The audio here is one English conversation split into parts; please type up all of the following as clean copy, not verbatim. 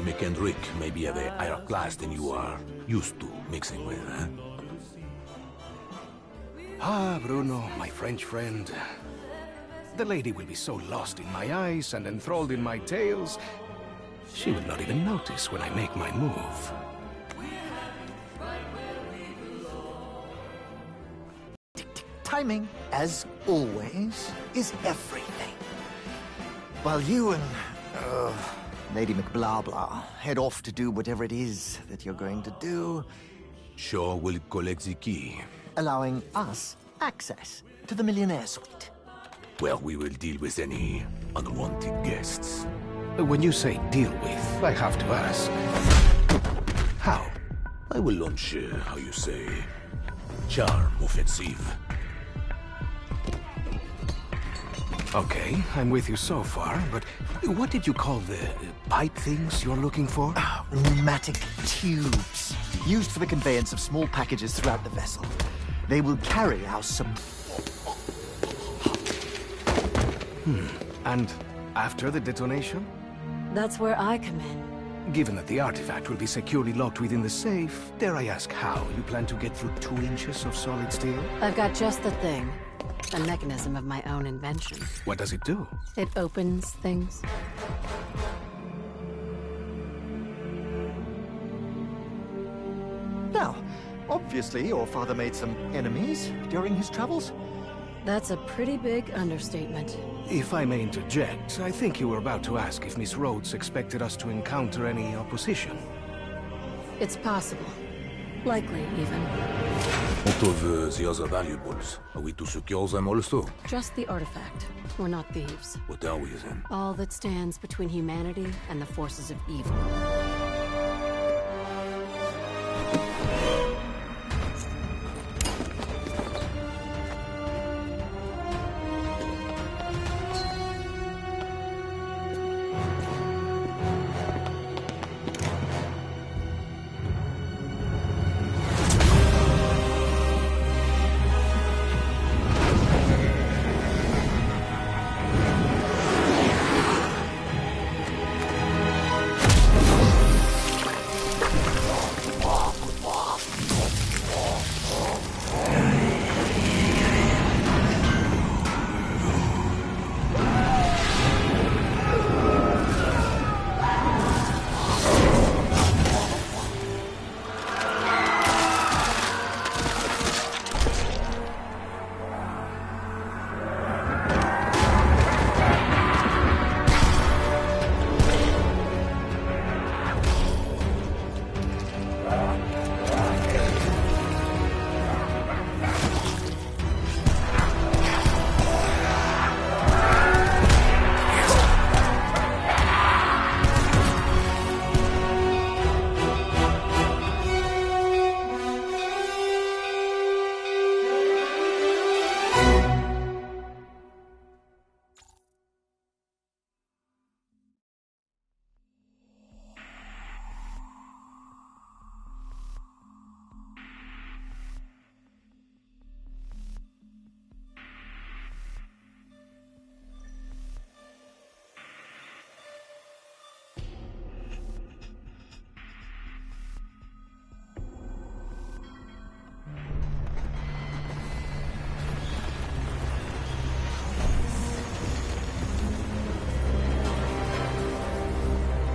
Mick and Rick may be of a higher class than you are used to mixing with, huh? Ah, Bruno, my French friend. The lady will be so lost in my eyes and enthralled in my tales, she will not even notice when I make my move. Timing, as always, is everything. While you and Lady McBlahblah head off to do whatever it is that you're going to do, Shaw will collect the key. allowing us access to the Millionaire Suite. Where we will deal with any unwanted guests. When you say deal with, I have to ask. How? I will launch, how you say, charm offensive. Okay, I'm with you so far, but what did you call the pipe things you're looking for? Pneumatic tubes, used for the conveyance of small packages throughout the vessel. They will carry our And after the detonation? That's where I come in. Given that the artifact will be securely locked within the safe, dare I ask how you plan to get through 2 inches of solid steel? I've got just the thing. A mechanism of my own invention. What does it do? It opens things. Now, obviously your father made some enemies during his travels. That's a pretty big understatement. If I may interject, I think you were about to ask if Miss Rhodes expected us to encounter any opposition. It's possible. Likely, even. What of the other valuables? Are we to secure them also? Just the artifact. We're not thieves. What are we then? All that stands between humanity and the forces of evil.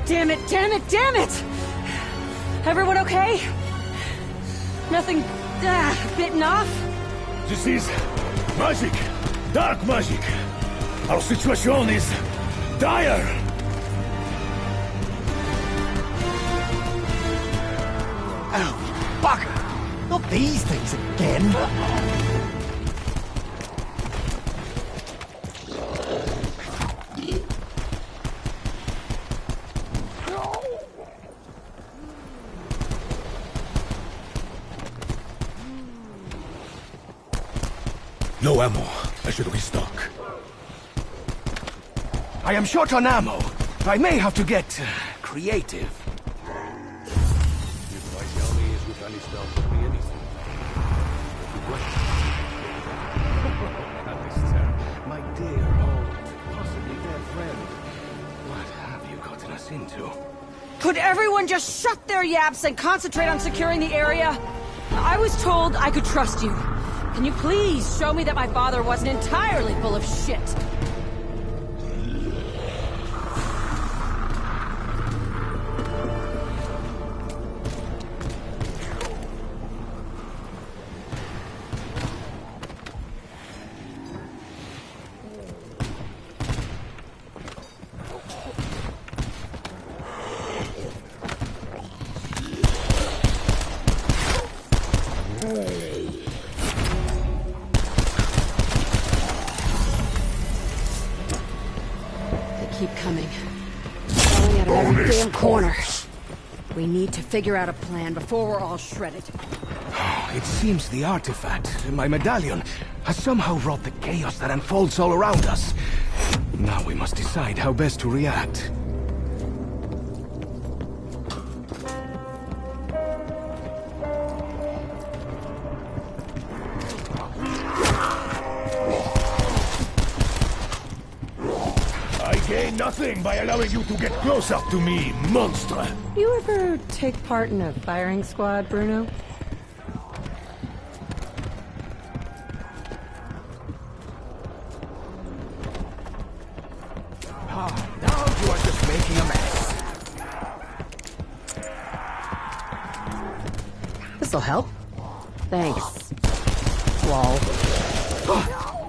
Damn it, damn it, damn it! Everyone okay? Nothing, bitten off? This is magic! Dark magic! Our situation is dire! Oh, bugger! Not these things again! No ammo. I should restock. I am short on ammo. I may have to get creative. If my journey is with Alistair, could be anything. Alistair, my dear old, possibly dead friend. What have you gotten us into? Could everyone just shut their yaps and concentrate on securing the area? I was told I could trust you. Can you please show me that my father wasn't entirely full of shit? Keep coming. Falling out of every damn corner. We need to figure out a plan before we're all shredded. It seems the artifact, my medallion, has somehow wrought the chaos that unfolds all around us. Now we must decide how best to react. Nothing by allowing you to get closer to me, monster! You ever take part in a firing squad, Bruno? Now you are just making a mess. This'll help. Thanks. Lol.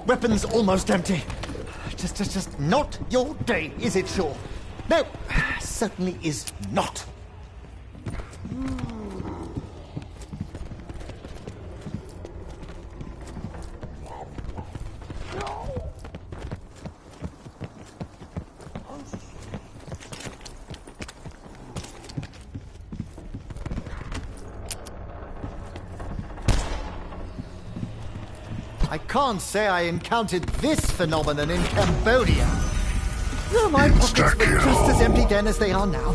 Weapons almost empty. Just not your day, is it, Shaw? No, certainly is not. I can't say I encountered this phenomenon in Cambodia. My pockets were just as empty then as they are now.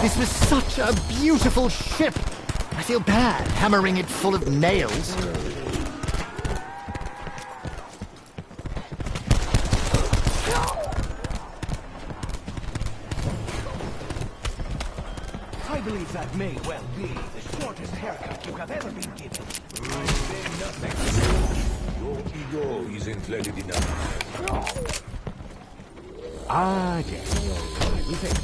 This was such a beautiful ship. I feel bad hammering it full of nails. I believe that may well be the shortest haircut you have ever been given. I say nothing. Your ego isn't inflated enough. Ah, yes. We think.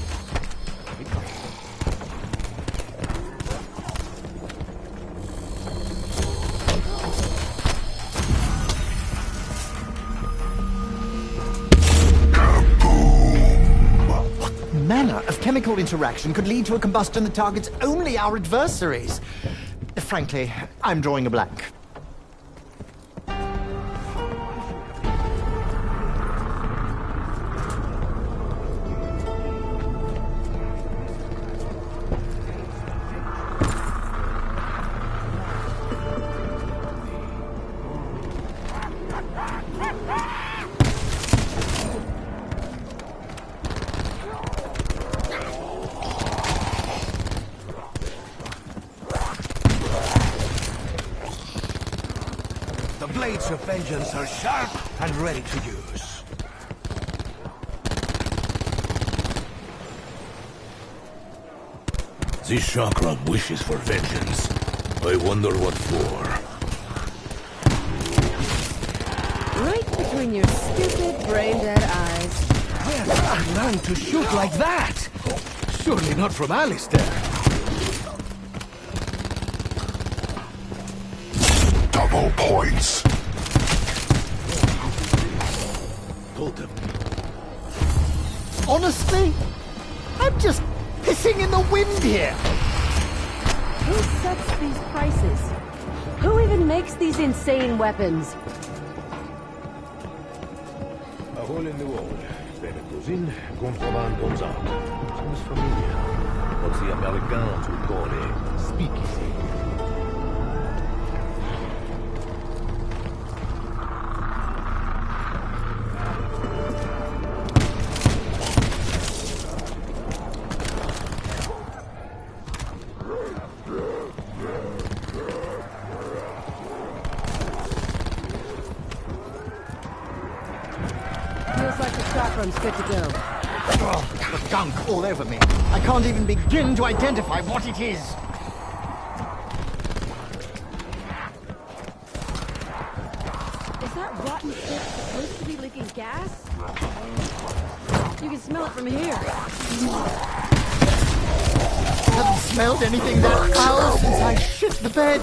Of chemical interaction could lead to a combustion that targets only our adversaries. Frankly, I'm drawing a blank. The blades of vengeance are sharp and ready to use. This chakra wishes for vengeance. I wonder what for. Right between your stupid, brain-dead eyes. Where did I learn to shoot like that? Surely not from Alistair. Double points. Hold them. Honestly, I'm just pissing in the wind here. Who sets these prices? Who even makes these insane weapons? A hole in the wall. Better go. Usine Contrebande Gonzague. Sounds familiar. What the Americans would call a speakeasy. Feels like the stock room's good to go. Oh, the gunk all over me. I can't even begin to identify what it is. Is that rotten fish supposed to be leaking gas? You can smell it from here. Haven't smelled anything that foul since I shit the bed.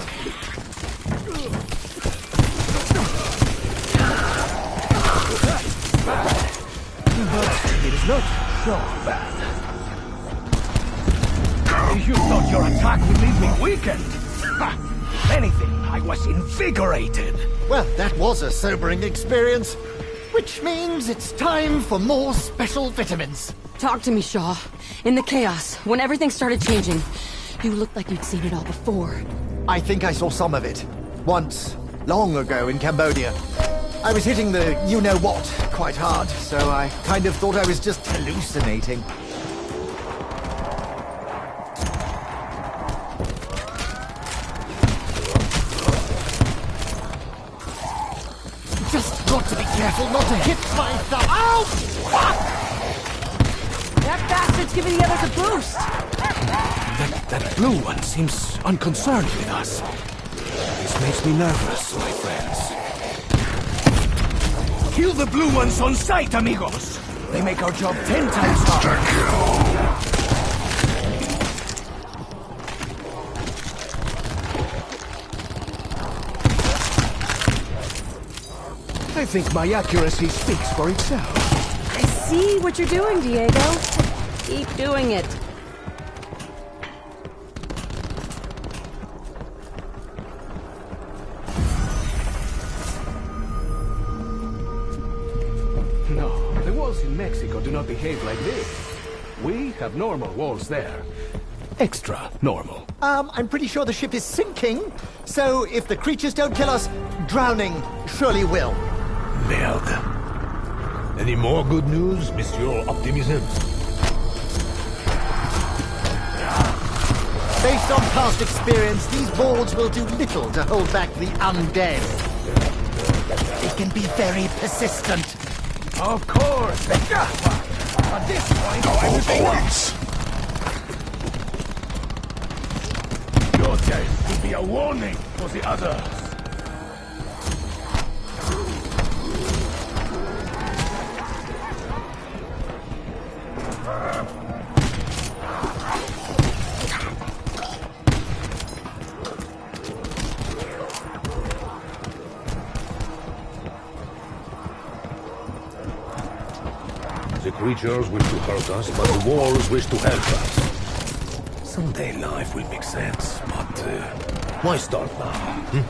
But it is not so bad. You thought your attack would leave me weakened? Ha! If anything, I was invigorated. Well, that was a sobering experience. Which means it's time for more special vitamins. Talk to me, Shaw. In the chaos, when everything started changing, you looked like you'd seen it all before. I think I saw some of it. Once, long ago in Cambodia. I was hitting the you-know-what quite hard, so I kind of thought I was just hallucinating. Just got to be careful not to hit my thumb. Ow! Fuck! That bastard's giving the others a boost! That blue one seems unconcerned with us. This makes me nervous, my friends. Kill the blue ones on sight, amigos! They make our job 10 times harder. I think my accuracy speaks for itself. I see what you're doing, Diego. Keep doing it. No, the walls in Mexico do not behave like this. We have normal walls there. Extra normal. I'm pretty sure the ship is sinking, so if the creatures don't kill us, drowning surely will. Merde. Any more good news, Monsieur Optimism? Based on past experience, these boards will do little to hold back the undead. They can be very persistent. Of course! At this point, I will be once! Your death will be a warning for the others. The creatures wish to hurt us, but the walls wish to help us. Someday life will make sense, but Why start now?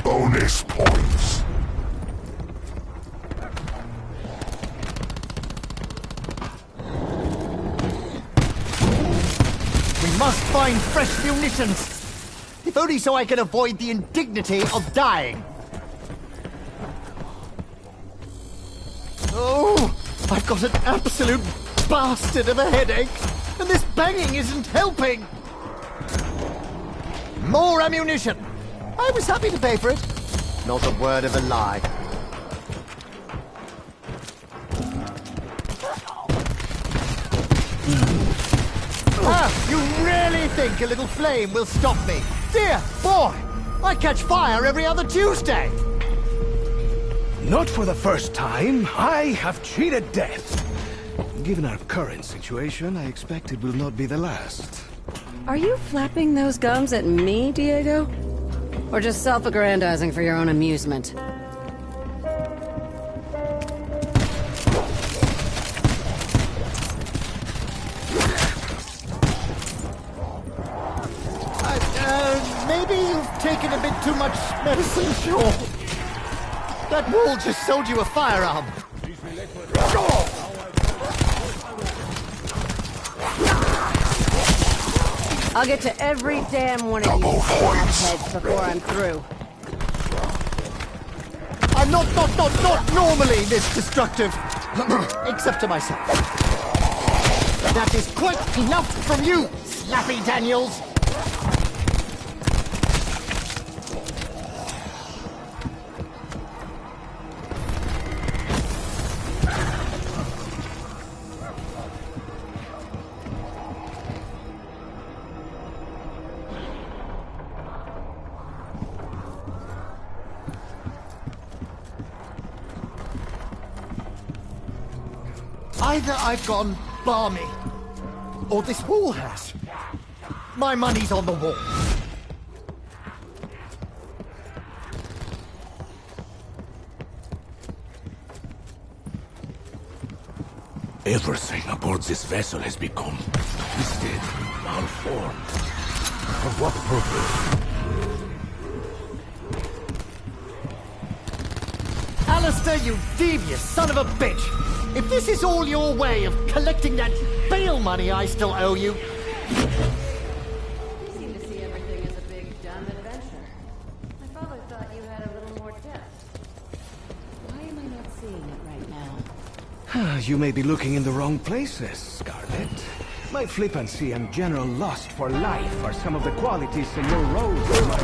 bonus points. We must find fresh munitions. If only so I can avoid the indignity of dying. Oh, I've got an absolute bastard of a headache, and this banging isn't helping. More ammunition. I was happy to pay for it. Not a word of a lie. Ah, you really think a little flame will stop me? Dear boy, I catch fire every other Tuesday. Not for the first time. I have cheated death. Given our current situation, I expect it will not be the last. Are you flapping those gums at me, Diego? Or just self-aggrandizing for your own amusement? Maybe you've taken a bit too much medicine, sure. That wall just sold you a firearm. I'll get to every damn one of you heads before I'm through. I'm not normally this destructive. Except to myself. That is quite enough from you, Slappy Daniels. Either I've gone balmy, or this wall has. My money's on the wall. Everything aboard this vessel has become twisted, malformed. For what purpose? Alistair, you devious son of a bitch! If this is all your way of collecting that bail money I still owe you... You seem to see everything as a big, dumb adventure. My father thought you had a little more depth. Why am I not seeing it right now? You may be looking in the wrong places, Scarlet. My flippancy and general lust for life are some of the qualities in your rose, my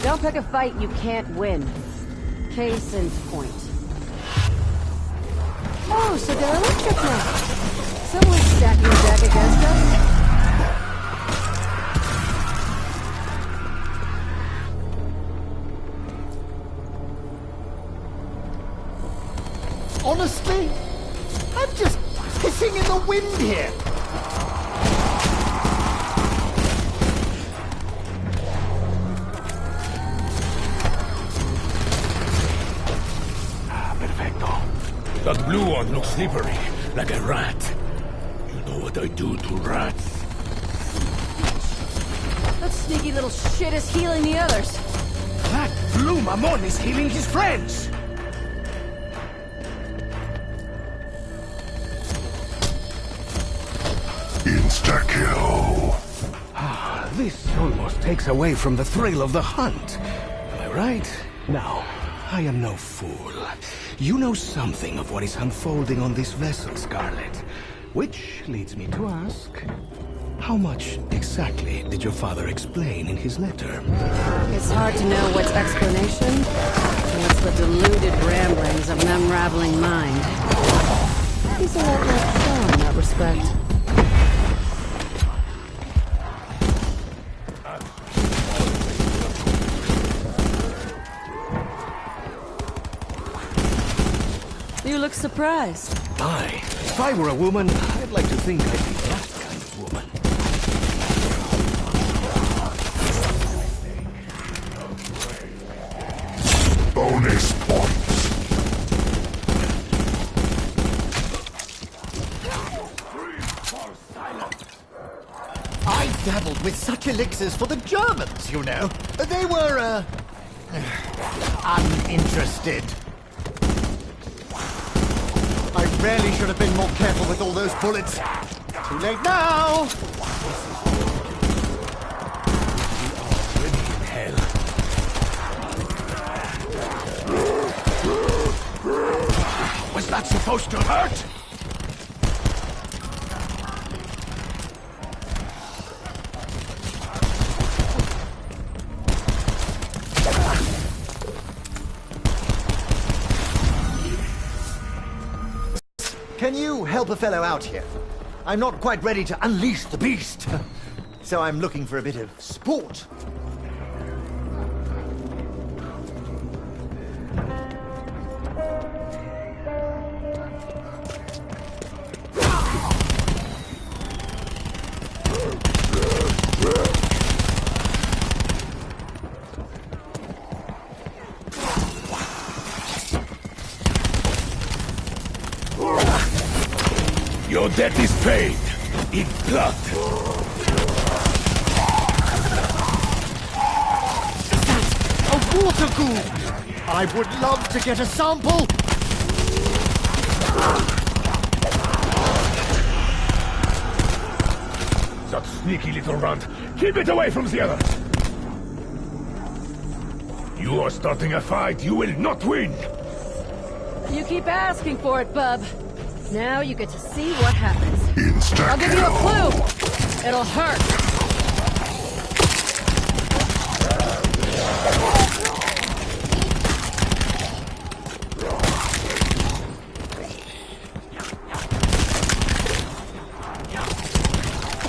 Don't pick a fight you can't win. Case in point. Oh, so they're electric now. Someone's stacking the deck against us. Honestly, I'm just pissing in the wind here. That blue one looks slippery, like a rat. You know what I do to rats? That sneaky little shit is healing the others. That blue Mamon is healing his friends! Insta-kill. This almost takes away from the thrill of the hunt. Am I right? Now, I am no fool. You know something of what is unfolding on this vessel, Scarlet. Which leads me to ask, how much exactly did your father explain in his letter? It's hard to know what's explanation, and what's the deluded ramblings of an unraveling mind. He's a lot like Shaw in that respect. You look surprised. Aye. If I were a woman, I'd like to think I'd be that kind of woman. Bonus points. I dabbled with such elixirs for the Germans, you know. They were, uninterested. I really should have been more careful with all those bullets. Too late now! In hell. Was that supposed to hurt? Can you help a fellow out here? I'm not quite ready to unleash the beast. So I'm looking for a bit of sport. debt is paid. In blood. A water ghoul! I would love to get a sample! That sneaky little runt. Keep it away from the others. You are starting a fight. You will not win. You keep asking for it, bub. Now you get to see what happens. I'll give you a clue. It'll hurt.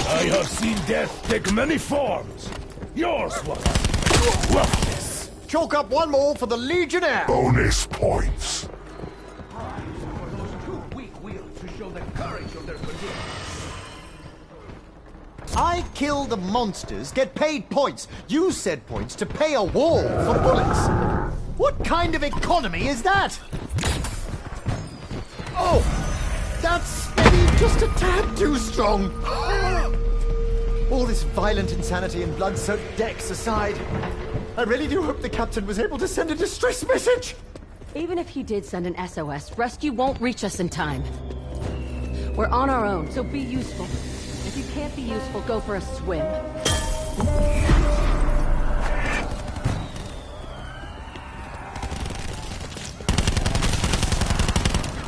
I have seen death take many forms. Yours was worthless. Chalk up one more for the Legionnaire! Bonus points. I kill the monsters, get paid points. You said points to pay a wall for bullets. What kind of economy is that? Oh, that's maybe just a tad too strong. All this violent insanity and blood-soaked decks aside, I really do hope the captain was able to send a distress message. Even if he did send an SOS, rescue won't reach us in time. We're on our own, so be useful. If you can't be useful, go for a swim.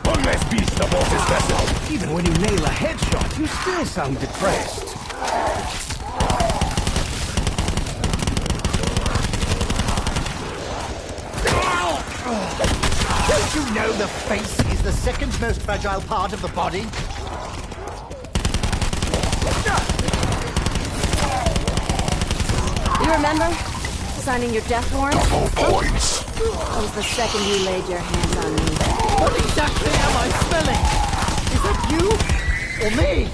Unless beast aboard this vessel. Even when you nail a headshot, you still sound depressed. Don't you know the face is the second most fragile part of the body? You remember? Signing your death warrant? Double points. That was the second you laid your hands on me. What exactly am I smelling? Is it you? Or me?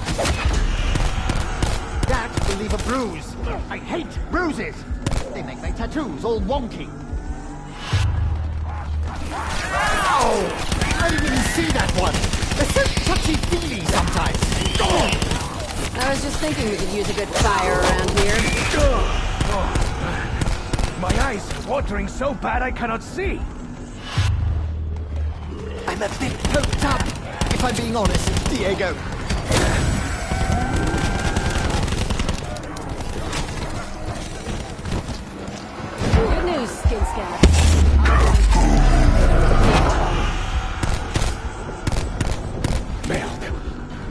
That will leave a bruise. I hate bruises. They make my tattoos all wonky. Ow! I didn't even see that one. They're so touchy-feely sometimes. I was just thinking we could use a good fire around here. My eyes are watering so bad I cannot see. I'm a bit poked up, if I'm being honest, Diego. Good news, Skin Scat. Merde.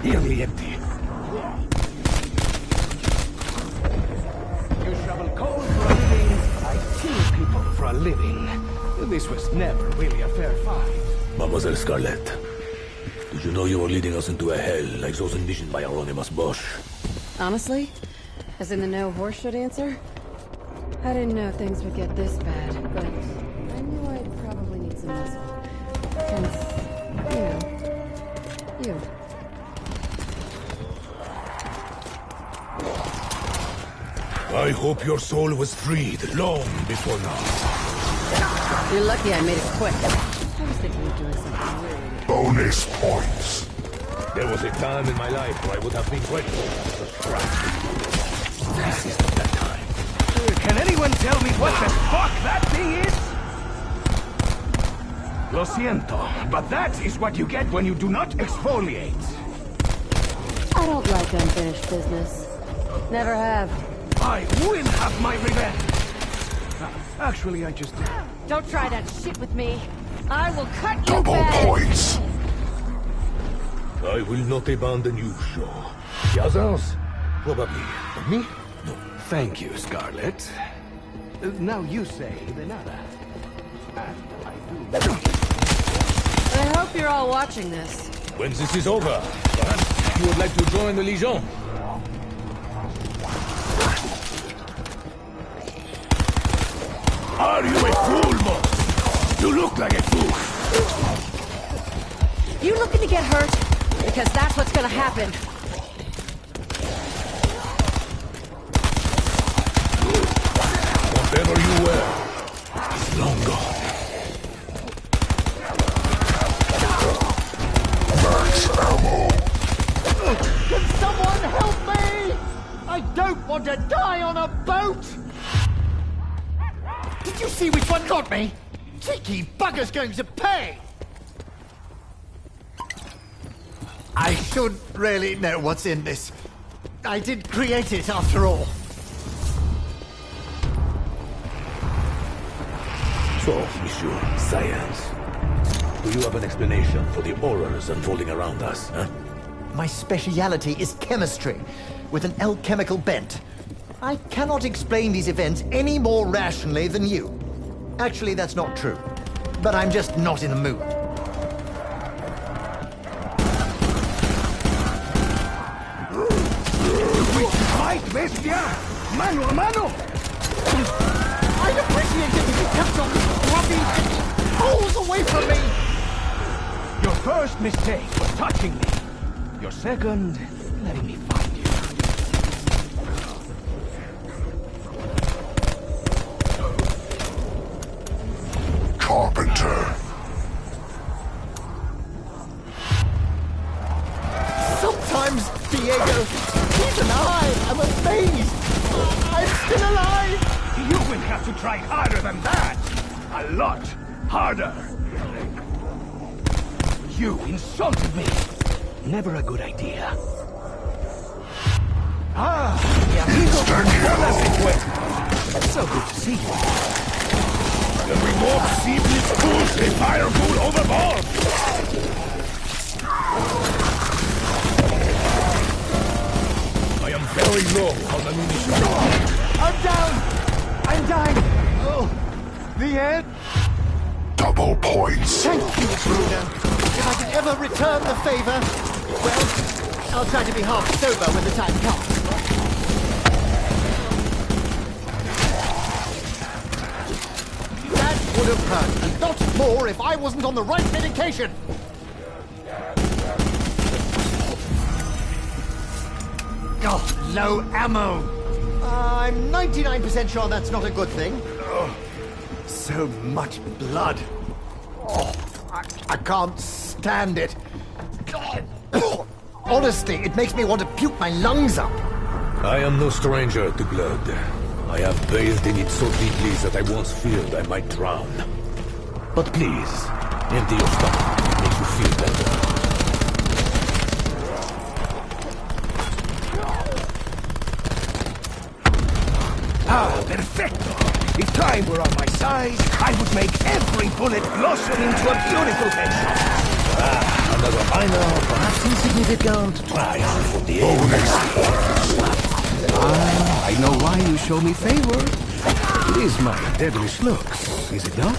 Nearly empty. You shovel coal for a living, I kill people for a living. This was never really a fair fight. Mademoiselle Scarlett, did you know you were leading us into a hell like those envisioned by Hieronymus Bosch? Honestly? As in the no horse should answer? I didn't know things would get this bad, but I knew I'd probably need some muscle. Hence, you. I hope your soul was freed long before now. You're lucky I made it quick. I was thinking of doing something weird. Bonus points. There was a time in my life where I would have been grateful for scratch. This is not that time. Can anyone tell me what the fuck that thing is? Lo siento, but that is what you get when you do not exfoliate. I don't like unfinished business. Never have. I will have my revenge. Actually, I just... Don't try that shit with me. I will cut you Double bad. points. I will not abandon you, Shaw. The others? Probably. But me? No. Thank you, Scarlett. Now you say de nada. And I do. I hope you're all watching this. When this is over, perhaps you would like to join the Legion. Are you a fool, Mo? You look like a fool. You looking to get hurt? Because that's what's gonna happen. Whatever you were is long gone. Max ammo. want to die on a boat? Did you see which one got me? Cheeky bugger's going to pay! I should really know what's in this. I did create it after all. So, Monsieur, science. Do you have an explanation for the horrors unfolding around us, huh? My speciality is chemistry, with an alchemical bent. I cannot explain these events any more rationally than you. Actually, that's not true. But I'm just not in the mood. Fight, bestia! Mano a mano! I'd appreciate it if you kept your grubby balls away from me! Your first mistake was touching me. Your second, letting me find you. Carpenter. Sometimes, Diego, even I am amazed. I'm still alive! You will have to try harder than that. A lot harder. You insulted me. Never a good idea. Ah, mi amigo, hola se fue. So good to see you. Then we won't see these fools they fire food overboard! I am very low on ammunition. I'm down! I'm dying! Oh, the end? Double points. Thank you, Bruno. If I can ever return the favor, well, I'll try to be half sober when the time comes. That would have hurt a lot more if I wasn't on the right medication. Oh, low ammo. I'm 99% sure that's not a good thing. Oh, so much blood. Oh, I can't stand it. Honestly, it makes me want to puke my lungs up. I am no stranger to blood. I have bathed in it so deeply that I once feared I might drown. But please, empty your stomach. It makes you feel better. Ah, perfecto. If time were on my side, I would make every bullet blossom into a beautiful headshot. Another minor, perhaps insignificant triumph for the ages. I know why you show me favor. It is my devilish looks, is it not?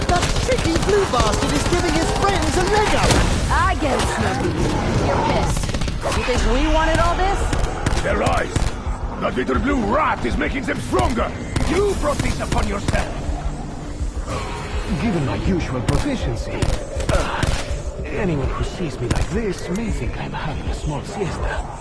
That cheeky blue bastard is giving his friends a leg up. I get it, Smokey. You're pissed. You think we wanted all this? Their eyes! That little blue rat is making them stronger! You brought this upon yourself. Given my usual proficiency, anyone who sees me like this may think I'm having a small siesta.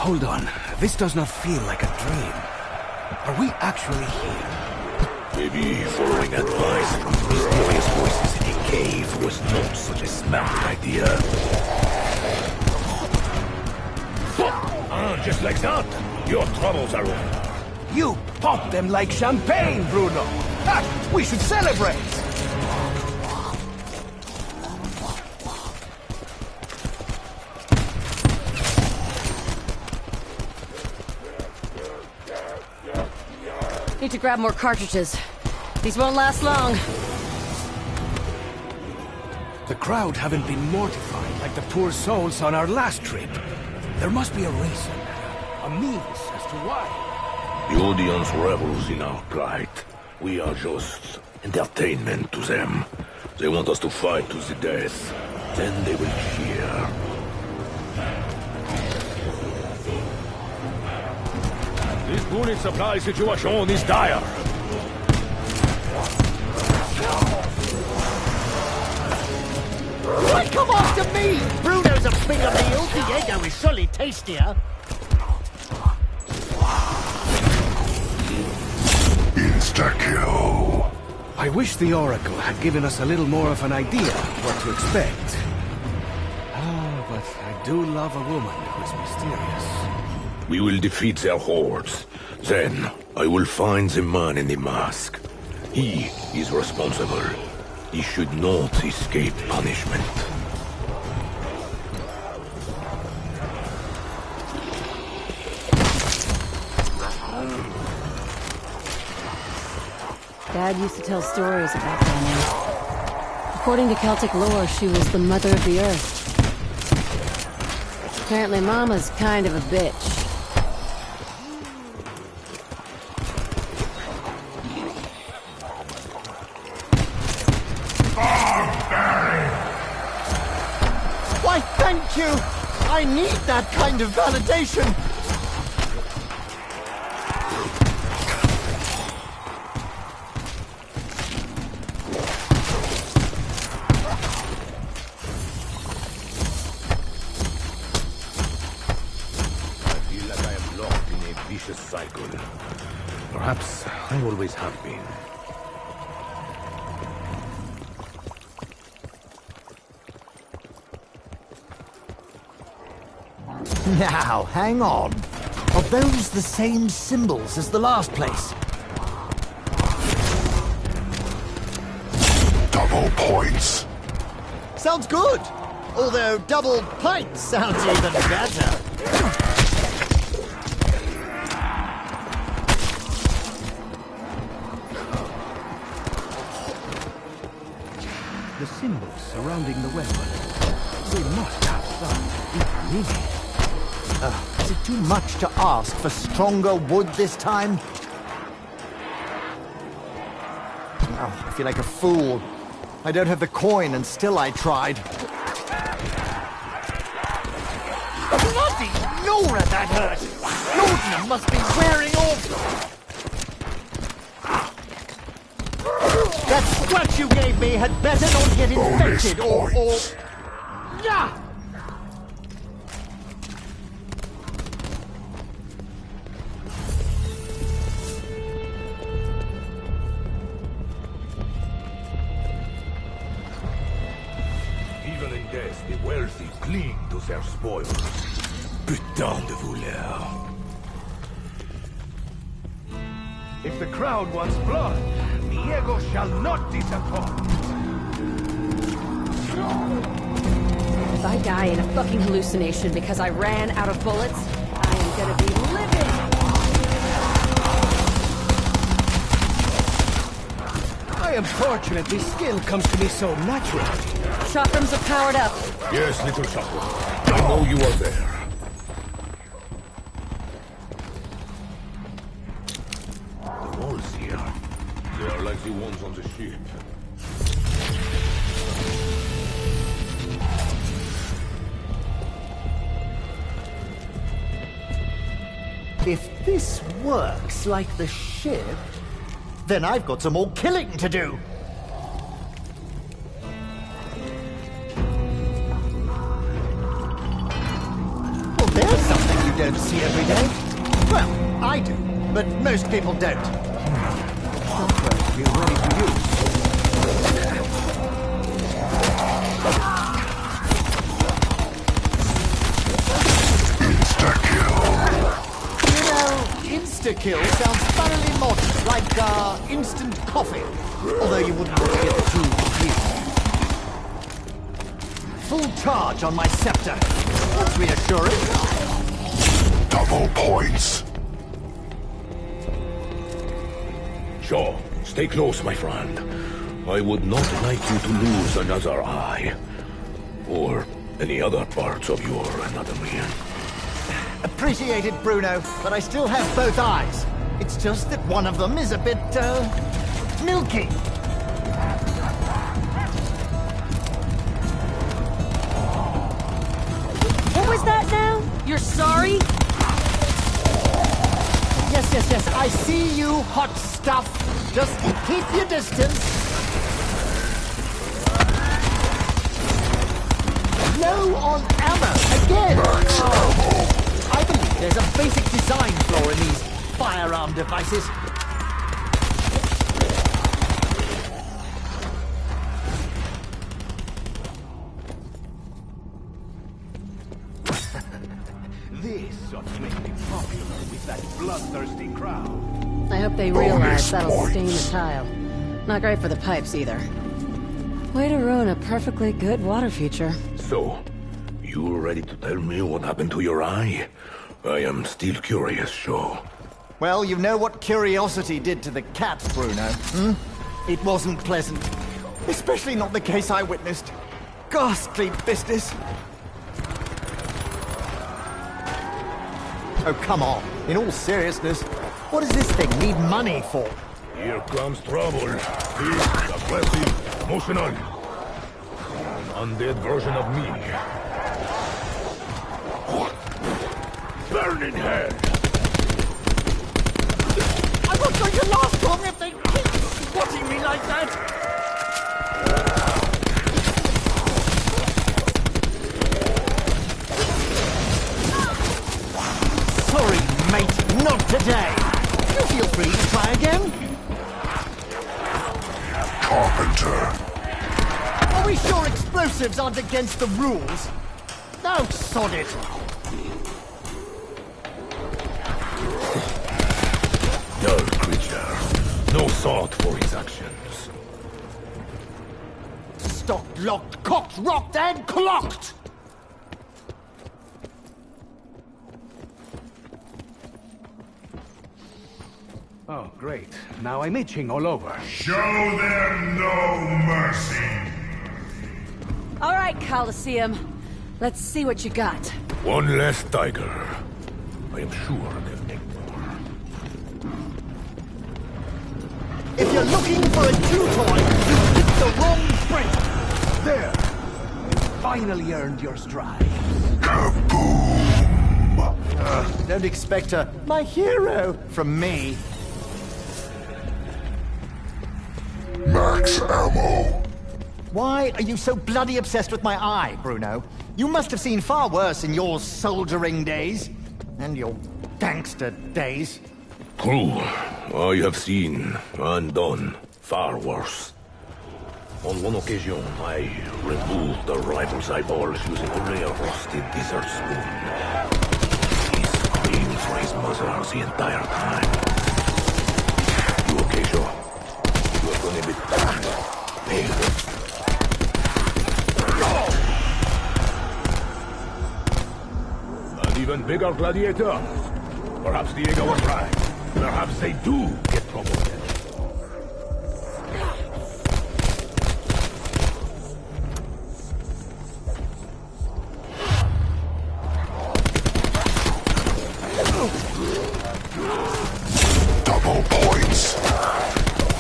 Hold on. This does not feel like a dream. Are we actually here? Maybe following advice from mysterious voices in a cave was not such a smart idea. Just like that, your troubles are over. You pop them like champagne, Bruno! Ha! We should celebrate! Need to grab more cartridges. These won't last long. The crowd haven't been mortified like the poor souls on our last trip. There must be a reason. A means as to why. The audience revels in our plight. We are just entertainment to them. They want us to fight to the death. Then they will cheer. This bullet supply situation is dire. Why come after me? Bruno's a bigger meal. Diego is surely tastier. Insta-kill. I wish the Oracle had given us a little more of an idea what to expect. Ah, but I do love a woman who is mysterious. We will defeat their hordes. Then, I will find the man in the mask. He is responsible. He should not escape punishment. Dad used to tell stories about Dana. According to Celtic lore, she was the mother of the earth. Apparently Mama's kind of a bitch. Why, thank you! I need that kind of validation! Cycle. Perhaps I always have been. Now, hang on. Are those the same symbols as the last place? Double points. Sounds good! Although double pints sounds even better. The symbols surrounding the weapon. They must have some deeper meaning. Is it too much to ask for stronger wood this time? Oh, I feel like a fool. I don't have the coin and still I tried. Bloody Nora, that hurt! Laudanum must be wearing off! That scratch you gave me had better not get infected, or... Yeah! Even in death, the wealthy cling to their spoils. Putain de voleurs. If the crowd wants blood, Diego shall not disappoint. If I die in a fucking hallucination because I ran out of bullets, I am gonna be livid! I am fortunate this skill comes to me so naturally. Chakrams are powered up. Yes, little Chakra. I know you are there. The walls here, they are like the ones on the ship. If this works like the ship, then I've got some more killing to do. Well, there's something you don't see every day. Well, I do, but most people don't. Software be ready to use. Insta-kill sounds thoroughly modern, like, instant coffee. Although you wouldn't want to get too confused. Full charge on my scepter. That's reassuring. Double points. Sure, stay close, my friend. I would not like you to lose another eye. Or any other parts of your anatomy. Appreciated, Bruno, but I still have both eyes. It's just that one of them is a bit, milky. What was that now? You're sorry? Yes, I see you, hot stuff. Just keep your distance. Low on ammo, again! I believe there's a basic design flaw in these firearm devices. This ought to make me popular with that bloodthirsty crowd. I hope they realize that'll stain the tile. Not great for the pipes either. Way to ruin a perfectly good water feature. So, you ready to tell me what happened to your eye? I am still curious, Shaw. Well, you know what curiosity did to the cats, Bruno, hmm? It wasn't pleasant. Especially not the case I witnessed. Ghastly business. Oh, come on. In all seriousness, what does this thing need money for? Here comes trouble. He's aggressive, emotional. An undead version of me. Burning hell! I'm not going to last long if they keep squatting me like that! Sorry, mate, not today. You feel free to try again. Carpenter. Are we sure explosives aren't against the rules? No, sod it. Dull creature. No thought for his actions. Stocked, locked, cocked, rocked, and clocked! Oh, great. Now I'm itching all over. Show them no mercy. All right, Coliseum. Let's see what you got. One less tiger. I am sure they'll take more. If you're looking for a chew toy, you picked the wrong print. There! You finally earned your stride. Don't expect my hero from me. Max ammo. Why are you so bloody obsessed with my eye, Bruno? You must have seen far worse in your soldiering days. And your gangster days. True. I have seen and done far worse. On one occasion, I removed the rival's eyeballs using only a rusted dessert spoon. He screamed for his mother the entire time. You okay, Shaw? You are gonna be paid. An even bigger gladiator. Perhaps Diego was right. Perhaps they do get promoted. Double points.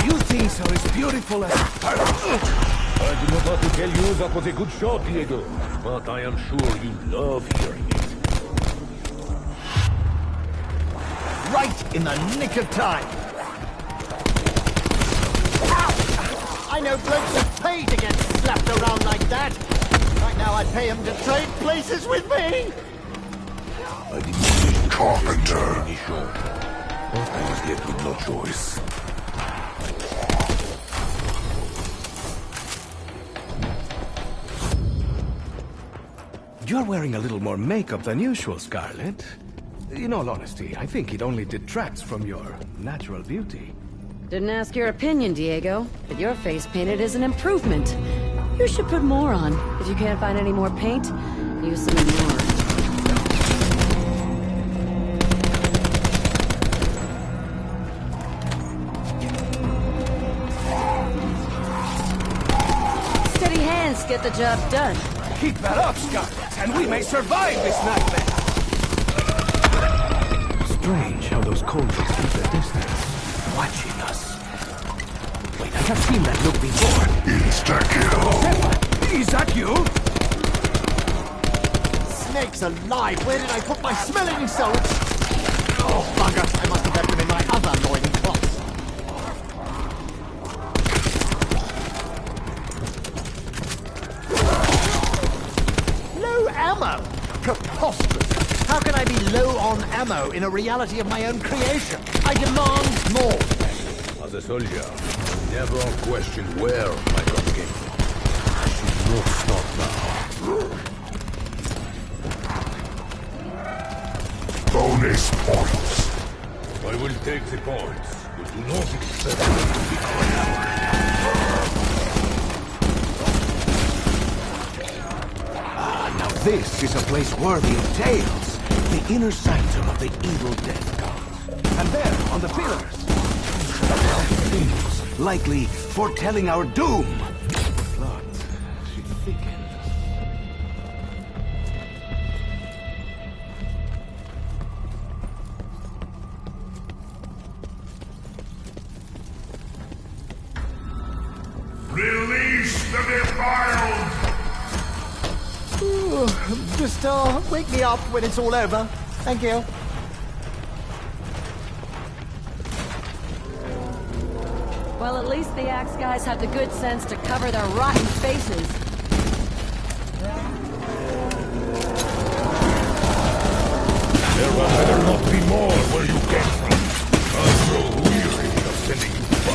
You think so as beautiful as... I do not want to tell you that was a good shot, Diego. But I am sure you love hearing it. Right in the nick of time. Ow! I know blokes are paid to get slapped around like that. Right now I'd pay him to trade places with me. I didn't Carpenter. I was left with no choice. You're wearing a little more makeup than usual, Scarlet. In all honesty, I think it only detracts from your natural beauty. Didn't ask your opinion, Diego, but your face painted is an improvement. You should put more on. If you can't find any more paint, use some more. Steady hands get the job done. Keep that up, Scarlet, and we may survive this nightmare! Strange how those cold keep their distance, watching us. Wait, I have seen that look before. Insta-kill. Is that you? Snakes alive! Where did I put my smelling salts? Oh, buggers! I must have left them in my other loincloths. Low ammo? Preposterous! How can I be low on ammo in a reality of my own creation? I demand more! As a soldier, never questioned where my gun came from. I should not stop now. Bonus points. I will take the points, but do not expect me to be clever. Now this is a place worthy of tales. The inner sanctum of the evil death gods. And there, on the pillars, things likely foretelling our doom. The plot should thicken. Release the defiled! Just, wake me up when it's all over. Thank you. Well, at least the Axe guys have the good sense to cover their rotten faces. There will better not be more where you came from. I'm so weary of sending you back.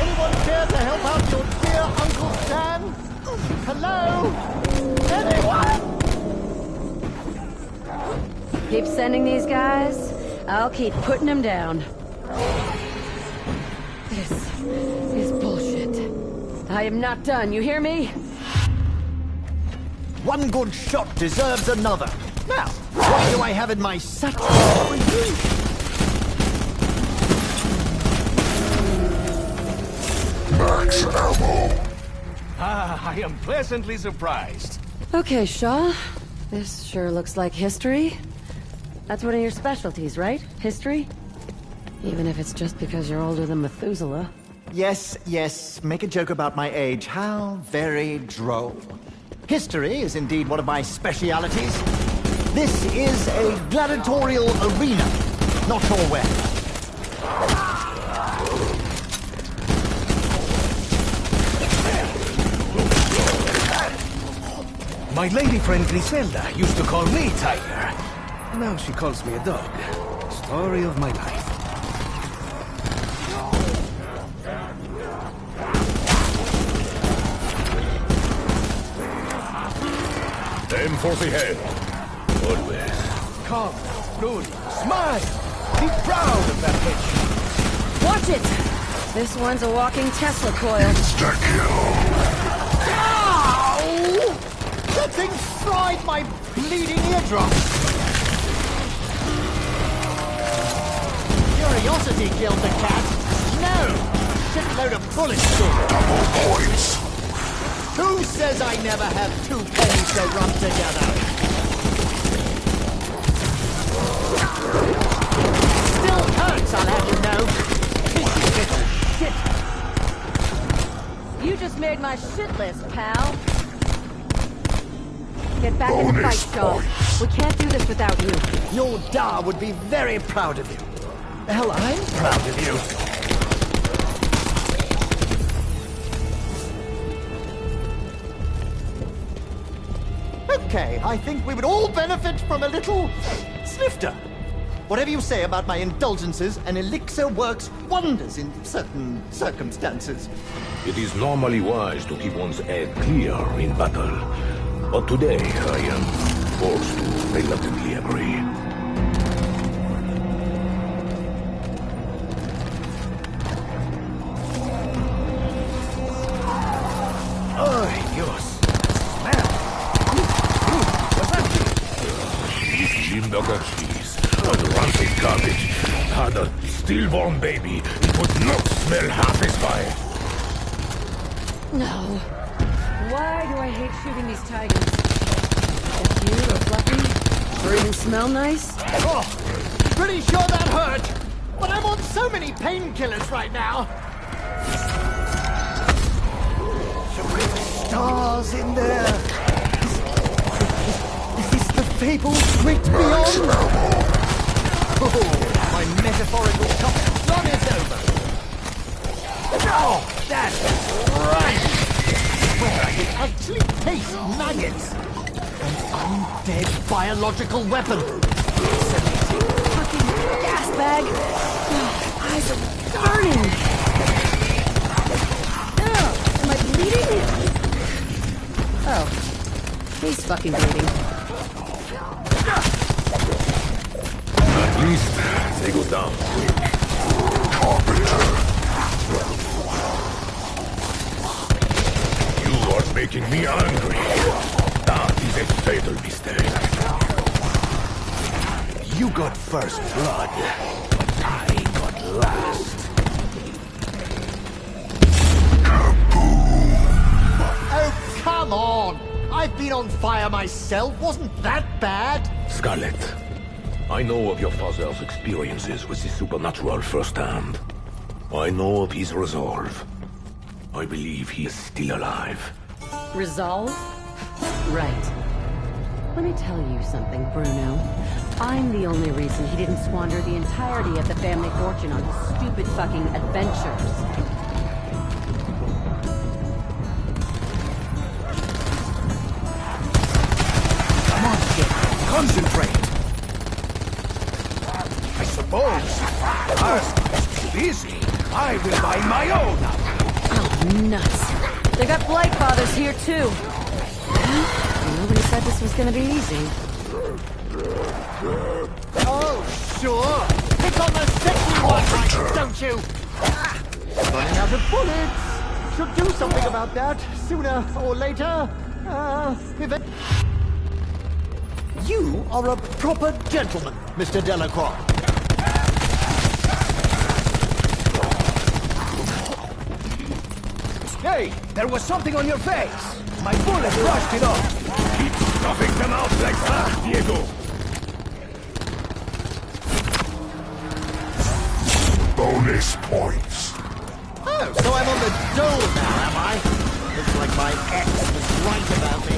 Anyone care to help out your dear Uncle Stan? Hello? Anyone? Keep sending these guys, I'll keep putting them down. This is bullshit. I am not done, you hear me? One good shot deserves another. Now, what do I have in my satchel for you? Max ammo. I am pleasantly surprised. Okay, Shaw. This sure looks like history. That's one of your specialties, right? History? Even if it's just because you're older than Methuselah. Yes, yes, make a joke about my age. How very droll. History is indeed one of my specialities. This is a gladiatorial arena, not sure where. My lady friend Griselda used to call me Tiger. Now she calls me a dog. Story of my life. Aim for the head. Always. Calm, rude, smile. Be proud of that bitch. Watch it! This one's a walking Tesla coil. Insta-kill. Ow! That thing fried my bleeding eardrums. Curiosity killed the cat. No! Shitload of bullets. Double points. Who says I never have two pennies to rub together? Still hurts, I'll have you know. Pissy little shit. You just made my shit list, pal. Get back in the fight, Bonus Shaw. points. We can't do this without you. Your Da would be very proud of you. Hell, I'm proud of you. okay. I think we would all benefit from a little snifter. Whatever you say about my indulgences, an elixir works wonders in certain circumstances. It is normally wise to keep one's head clear in battle. But today, I am forced to reluctantly agree. Oh, Dios. Smell. What's that? Limburger cheese, and rancid garbage, and a stillborn baby. It would not smell half as fine. No. Why do I hate shooting these tigers? They're cute or fluffy? Or even smell nice? Oh, pretty sure that hurt. But I'm on so many painkillers right now. So many stars in there. Is this the fabled great beyond? Oh, my metaphorical combat run is over. Oh, that's right. Where I can actually taste nuggets. An undead biological weapon. Fucking gas bag. Eyes are burning. Am I bleeding? Oh. He's fucking bleeding. At least they go down quick. Carpenter. You are making me angry. That is a fatal mistake. You got first blood, but I got last. Oh, come on! I've been on fire myself. Wasn't that bad? Scarlet, I know of your father's experiences with the supernatural firsthand. I know of his resolve. I believe he is still alive. Resolve? Right. Let me tell you something, Bruno. I'm the only reason he didn't squander the entirety of the family fortune on his stupid fucking adventures. Come on, kid. Concentrate. I suppose. Ours is too busy. I will buy my own. Oh, nuts. They got Blight Fathers here, too. Nobody said this was gonna be easy. Oh, sure. Pick on the sexy one, right, don't you? Running out of bullets. Should do something about that sooner or later. You are a proper gentleman, Mr. Delacroix. Hey, there was something on your face. My bullet brushed it off. Keep stuffing them out like that, Diego! Bonus points. Oh, so I'm on the dole now, am I? Looks like my ex was right about me.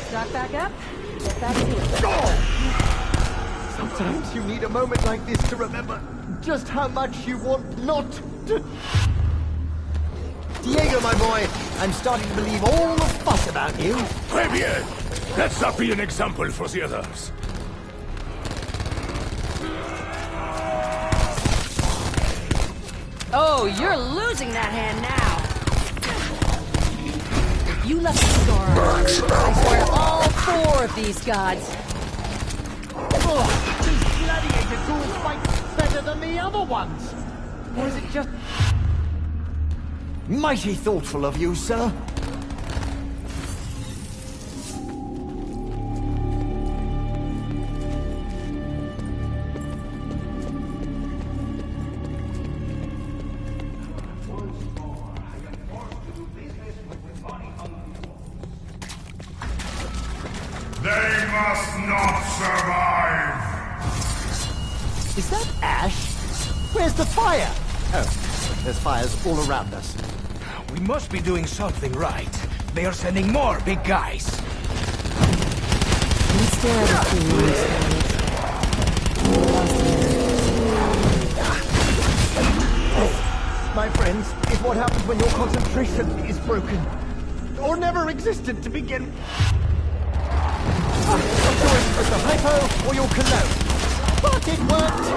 Stock back up. Get back to it. Sometimes you need a moment like this to remember just how much you want not to... Diego, my boy, I'm starting to believe all the fuss about you. Très bien! Let that be an example for the others. Oh, you're losing that hand now. If you left the scar on, I swear all 4 of these gods. Oh, these gladiator tools fight better than the other ones. Or is it just... Mighty thoughtful of you, sir. They must not survive! Is that ash? Where's the fire? Oh, there's fires all around us. We must be doing something right. They are sending more big guys. Don't stare at us too long, This, my friends, is what happens when your concentration is broken. Or never existed to begin. Mr. Hypo or your cologne. But it worked!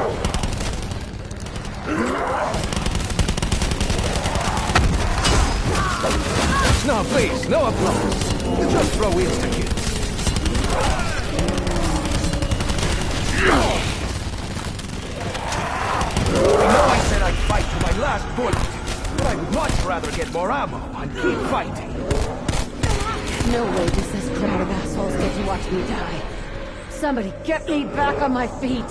No, please, no applause. Just throw insta-kills. I know I said I'd fight to my last bullet, but I would much rather get more ammo and keep fighting. No way does this crowd of assholes get to watch me die. Somebody get me back on my feet!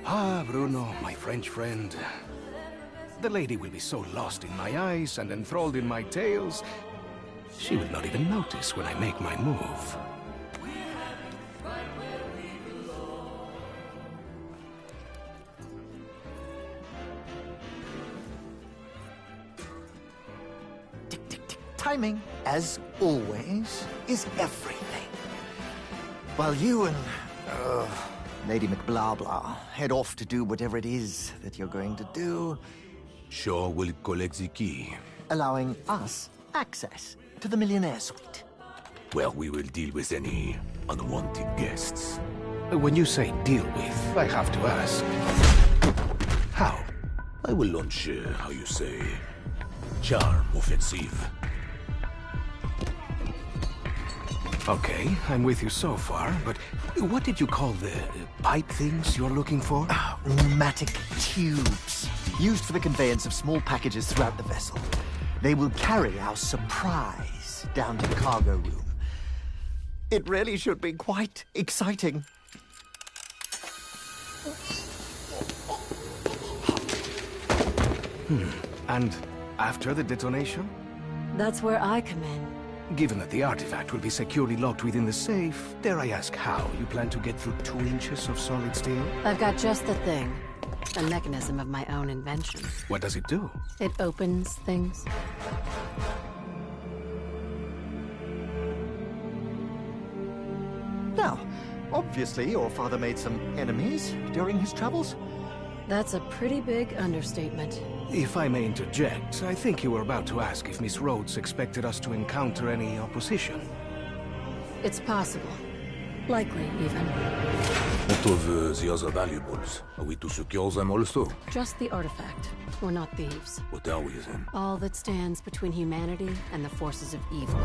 Ah, Bruno, my French friend. The lady will be so lost in my eyes and enthralled in my tales, she will not even notice when I make my move. Tick, tick, tick. Timing, as always, is everything. While you and... Lady McBlabla head off to do whatever it is that you're going to do, Shaw will collect the key. allowing us access to the Millionaire Suite. Well, we will deal with any unwanted guests. When you say deal with, I have to ask. How? I will launch, how you say, charm offensive. Okay, I'm with you so far, but what did you call the pipe things you're looking for? Pneumatic tubes, used for the conveyance of small packages throughout the vessel. They will carry our surprise down to the cargo room. It really should be quite exciting. After the detonation? That's where I come in. Given that the artifact will be securely locked within the safe, dare I ask how you plan to get through 2 inches of solid steel? I've got just the thing. A mechanism of my own invention. What does it do? It opens things. Now, obviously your father made some enemies during his travels. That's a pretty big understatement. If I may interject, I think you were about to ask if Miss Rhodes expected us to encounter any opposition. It's possible. Likely, even. What of the other valuables? Are we to secure them also? Just the artifact. We're not thieves. What are we then? All that stands between humanity and the forces of evil.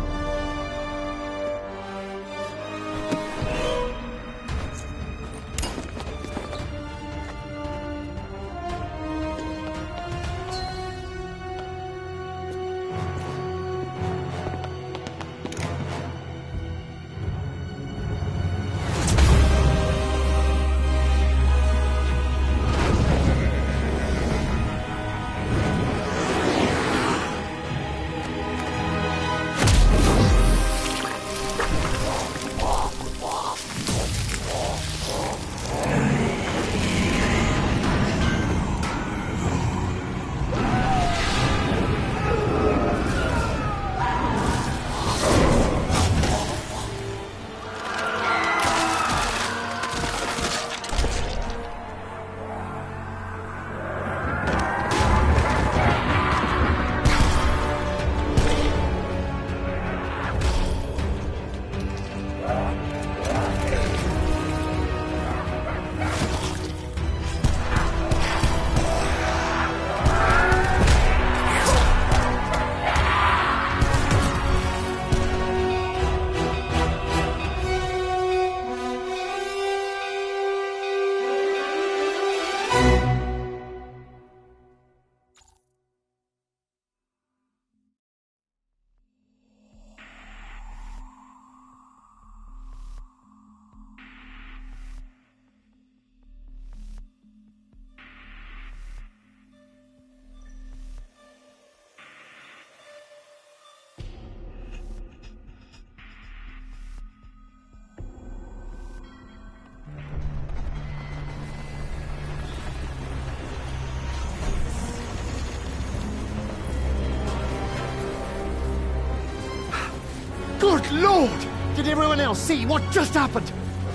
Good Lord! Did everyone else see what just happened?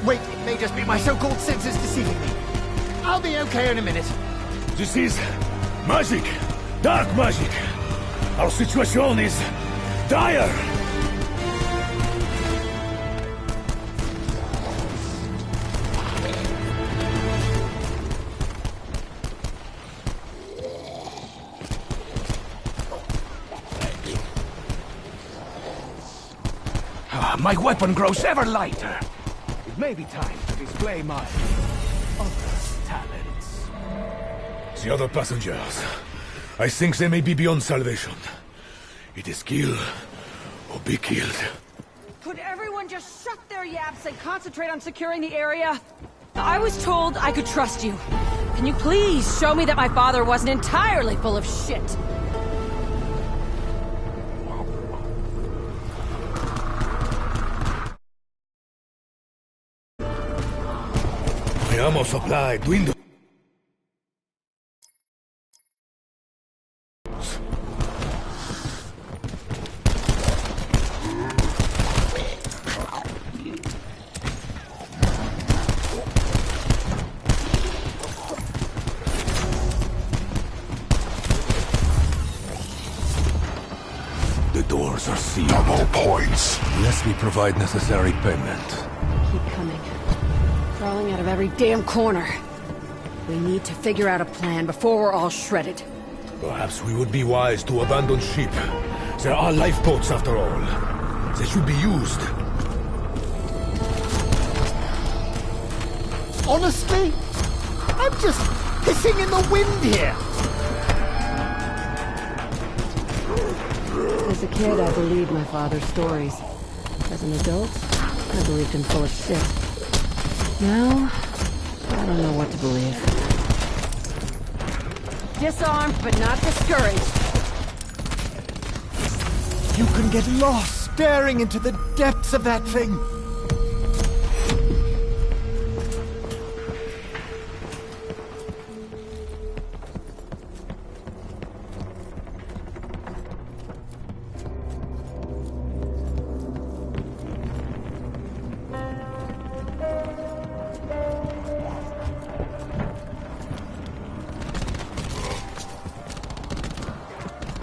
Wait, it may just be my so-called senses deceiving me. I'll be okay in a minute. This is magic. Dark magic. Our situation is dire. My weapon grows ever lighter. It may be time to display my other talents. The other passengers. I think they may be beyond salvation. It is kill or be killed. Could everyone just shut their yaps and concentrate on securing the area? I was told I could trust you. Can you please show me that my father wasn't entirely full of shit? My ammo supply dwindled. The doors are sealed. Double points. Unless we provide necessary payment. Keep coming. Crawling out of every damn corner. We need to figure out a plan before we're all shredded. Perhaps we would be wise to abandon ship. There are lifeboats after all. They should be used. Honestly, I'm just pissing in the wind here. As a kid, I believed my father's stories. As an adult, I believed him full of shit. Now, I don't know what to believe. Disarmed, but not discouraged. You can get lost staring into the depths of that thing.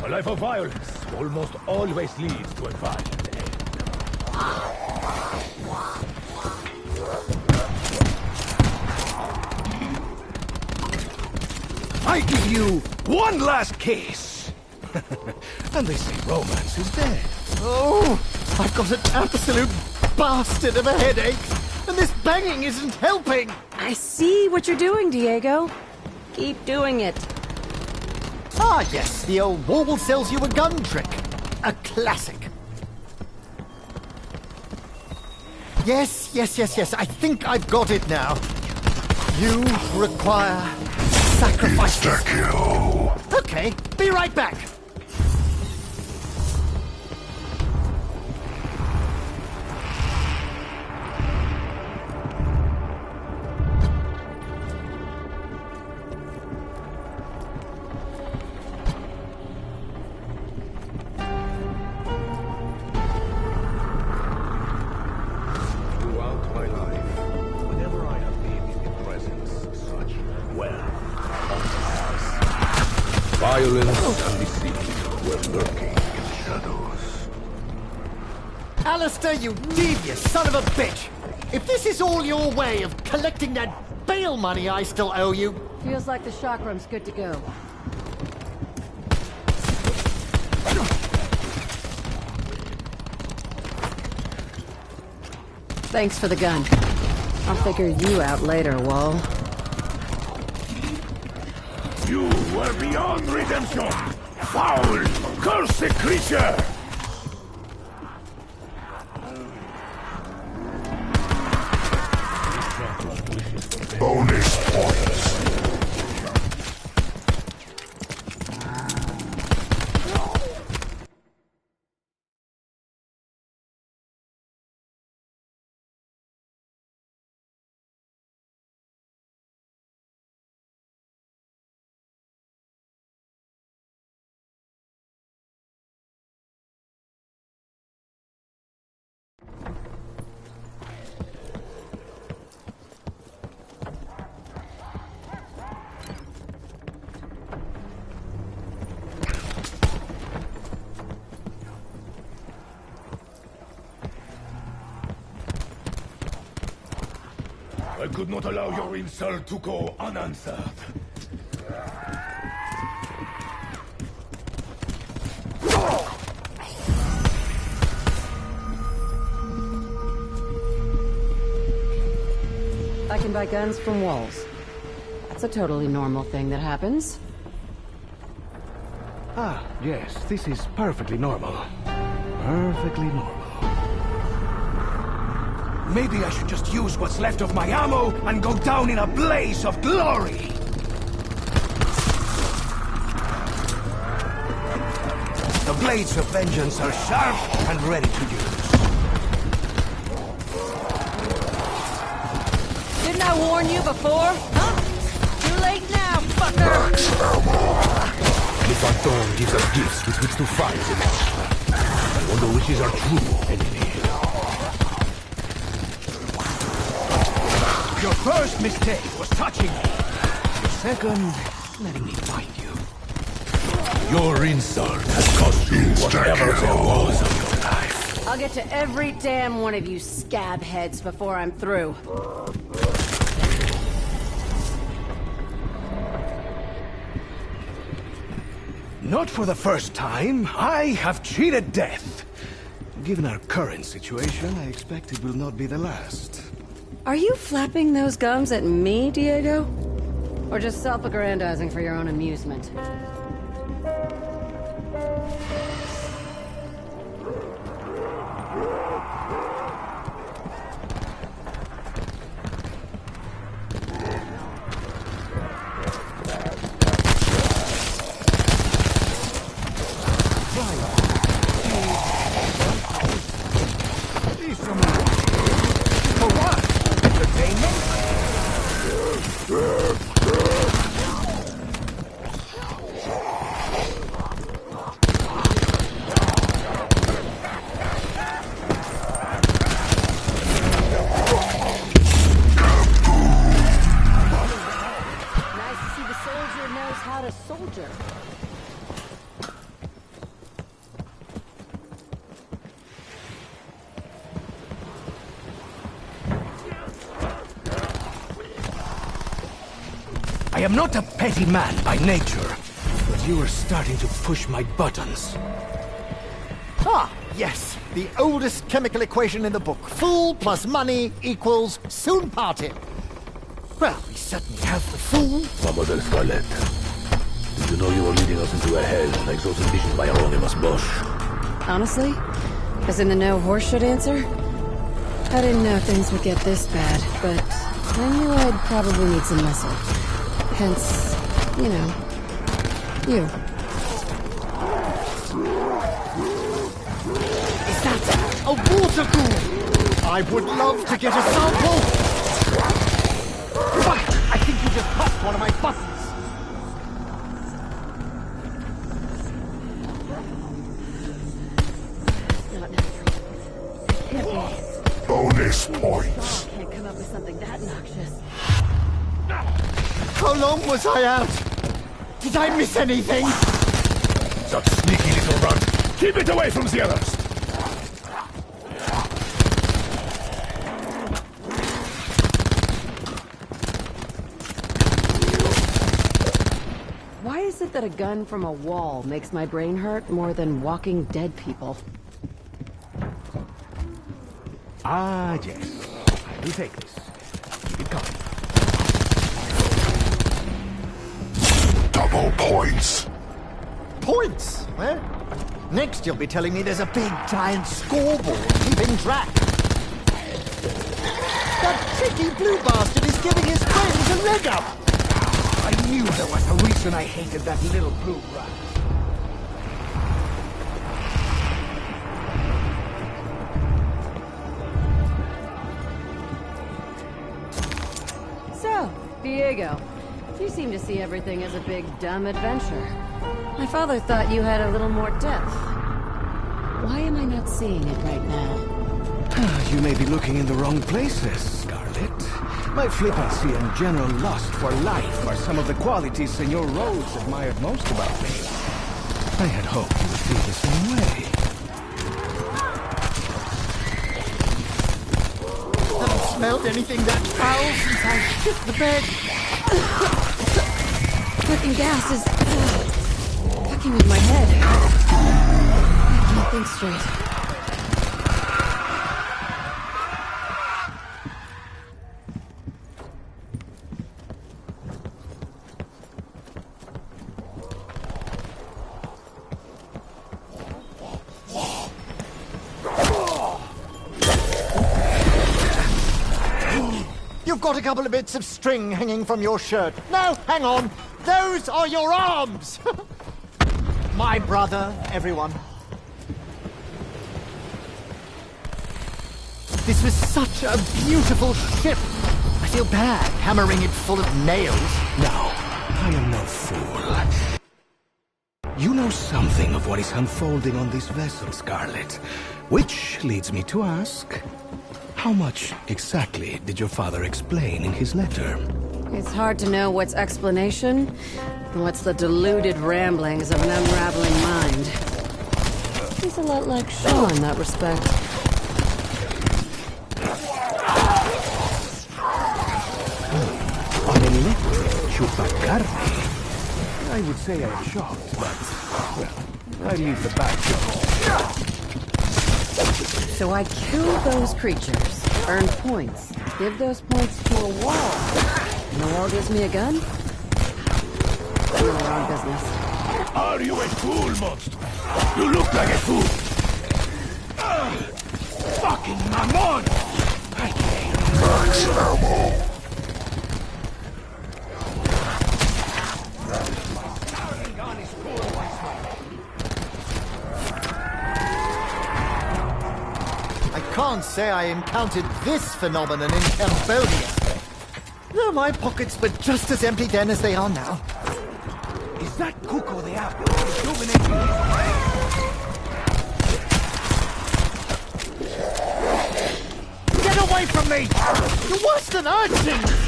A life of violence almost always leads to a violent end. I give you one last kiss. And they say romance is dead. Oh, I've got an absolute bastard of a headache, and this banging isn't helping. I see what you're doing, Diego. Keep doing it. Ah, yes, the old wall sells you a gun trick. A classic. Yes, I think I've got it now. You require sacrifice. Insta-kill. Okay, be right back. Throughout my life, whenever I have been in the presence of such wealth, violence and deceit were lurking in the shadows. Alistair, you devious son of a bitch! If this is all your way of collecting that bail money I still owe you... Feels like the chakram's good to go. Thanks for the gun. I'll figure you out later, Wall. You were beyond redemption! Foul, cursed creature! Bonus points. I could not allow your insult to go unanswered. I can buy guns from walls. That's a totally normal thing that happens. Ah, yes, this is perfectly normal. Perfectly normal. Maybe I should just use what's left of my ammo and go down in a blaze of glory! The blades of vengeance are sharp and ready to use. Didn't I warn you before? Huh? Too late now, fucker! The Phantom gives us gifts with which to fight the monster. I wonder which is our true enemy. Your first mistake was touching me. Your second, letting me find you. Your insult has cost you whatever there was of your life. I'll get to every damn one of you scab heads before I'm through. Not for the first time. I have cheated death. Given our current situation, I expect it will not be the last. Are you flapping those gums at me, Diego? Or just self-aggrandizing for your own amusement? I am not a petty man by nature, but you are starting to push my buttons. Ah, yes. The oldest chemical equation in the book. Fool plus money equals soon party. Well, we certainly have the fool. Mademoiselle Scarlet, did you know you were leading us into a hell like those envisioned by Anonymous Bosch? Honestly? As in the no horseshit answer? I didn't know things would get this bad, but I knew I'd probably need some muscle. Hence, you know, you. Is that a water ghoul? I would love to get a sample. Fuck! I think you just popped one of my buttons. Not natural. Can't be. Bonus points. Can't come up with something that noxious. How long was I out? Did I miss anything? That sneaky little runt! Keep it away from the others! Why is it that a gun from a wall makes my brain hurt more than walking dead people? Ah, yes. I will take this. Keep it coming. Double points. Points? Well, next you'll be telling me there's a big giant scoreboard keeping track. That tricky blue bastard is giving his friends a leg up. I knew there was a reason I hated that little blue rat. So, Diego, you seem to see everything as a big, dumb adventure. My father thought you had a little more depth. Why am I not seeing it right now? You may be looking in the wrong places, Scarlet. My flippancy and general lust for life are some of the qualities Senor Rhodes admired most about me. I had hoped you would feel the same way. Haven't smelled anything that foul since I shit the bed. Fucking gas is fucking with my head. I can't think straight. You've got a couple of bits of string hanging from your shirt. No, hang on. Those are your arms. My brother, everyone. This was such a beautiful ship. I feel bad hammering it full of nails. No, I am no fool. You know something of what is unfolding on this vessel, Scarlet. Which leads me to ask, how much exactly did your father explain in his letter? It's hard to know what's explanation and what's the deluded ramblings of an unraveling mind. He's a lot like Shaw in that respect. On electric chupacabra. I would say I'm shocked, but, well, I leave the back joke. So I kill those creatures, earn points, give those points to a wall. And the wall gives me a gun? I'm in the wrong business. Are you a fool, monster? You look like a fool! Fucking mamon! Max ammo. I can't say I encountered this phenomenon in Cambodia. Though my pockets were just as empty then as they are now. Is that Cuco the Apple rejuvenating his brain? Get away from me! You're worse than urchins!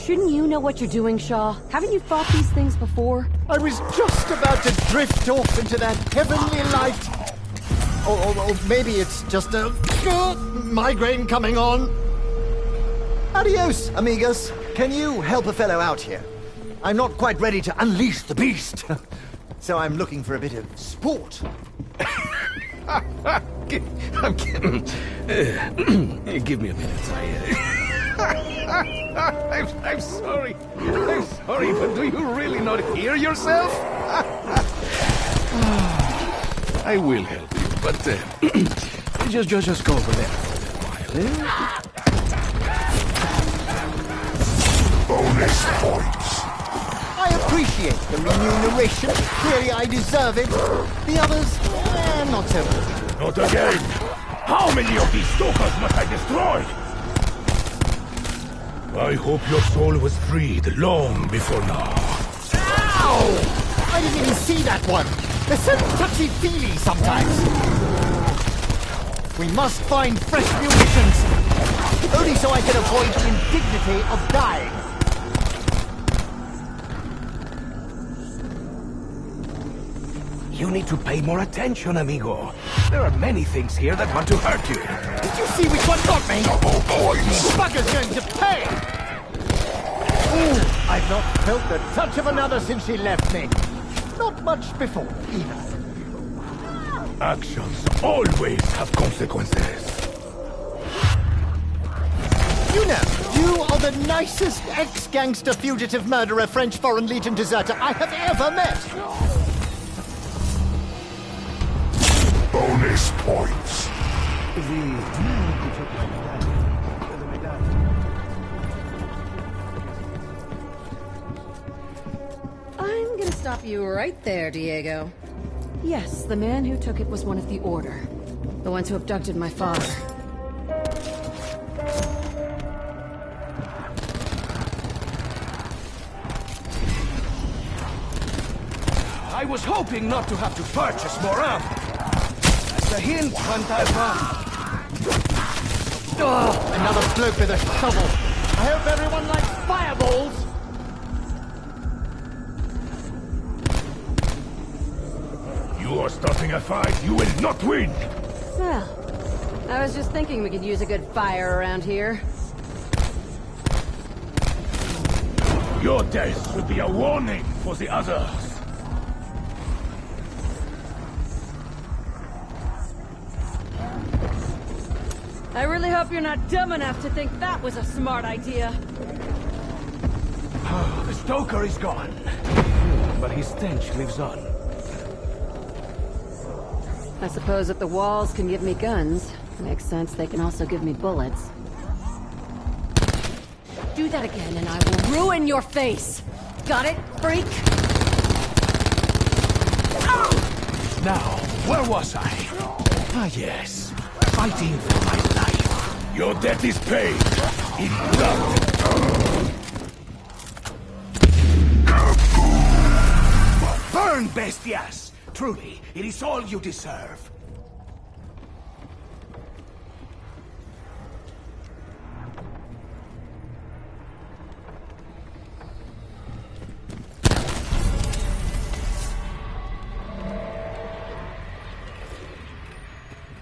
Shouldn't you know what you're doing, Shaw? Haven't you fought these things before? I was just about to drift off into that heavenly light. Or maybe it's just a migraine coming on. Adios, amigos. Can you help a fellow out here? I'm not quite ready to unleash the beast. So I'm looking for a bit of sport. I'm kidding. Give me a minute. I'm sorry. I'm sorry, but do you really not hear yourself? I will help you, but just go over there for a while. Bonus points. I appreciate the remuneration. Clearly I deserve it. The others, not so much. Not again! How many of these stalkers must I destroy? I hope your soul was freed long before now. Ow! I didn't even see that one. They're so touchy-feely sometimes. We must find fresh munitions. Only so I can avoid the indignity of dying. You need to pay more attention, amigo. There are many things here that want to hurt you. Did you see which one got me? Double points. This bugger's going to pay! Ooh, I've not felt the touch of another since she left me. Not much before, either. Actions always have consequences. You know, you are the nicest ex-gangster fugitive murderer French Foreign Legion deserter I have ever met. Bonus points. I'm gonna stop you right there, Diego. Yes, the man who took it was one of the Order. The ones who abducted my father. I was hoping not to have to purchase more ammo. That's a hint, Fantasma. Another bloke with a shovel. I hope everyone likes fireballs. You are starting a fight you will not win! Well, I was just thinking we could use a good fire around here. Your death should be a warning for the others. I really hope you're not dumb enough to think that was a smart idea. The stoker is gone. But his stench lives on. I suppose if the walls can give me guns, makes sense they can also give me bullets. Do that again and I will ruin your face! Got it, freak? Now, where was I? Ah, yes. Fighting for my life. Your debt is paid in blood. Burn, bestias! Truly, it is all you deserve.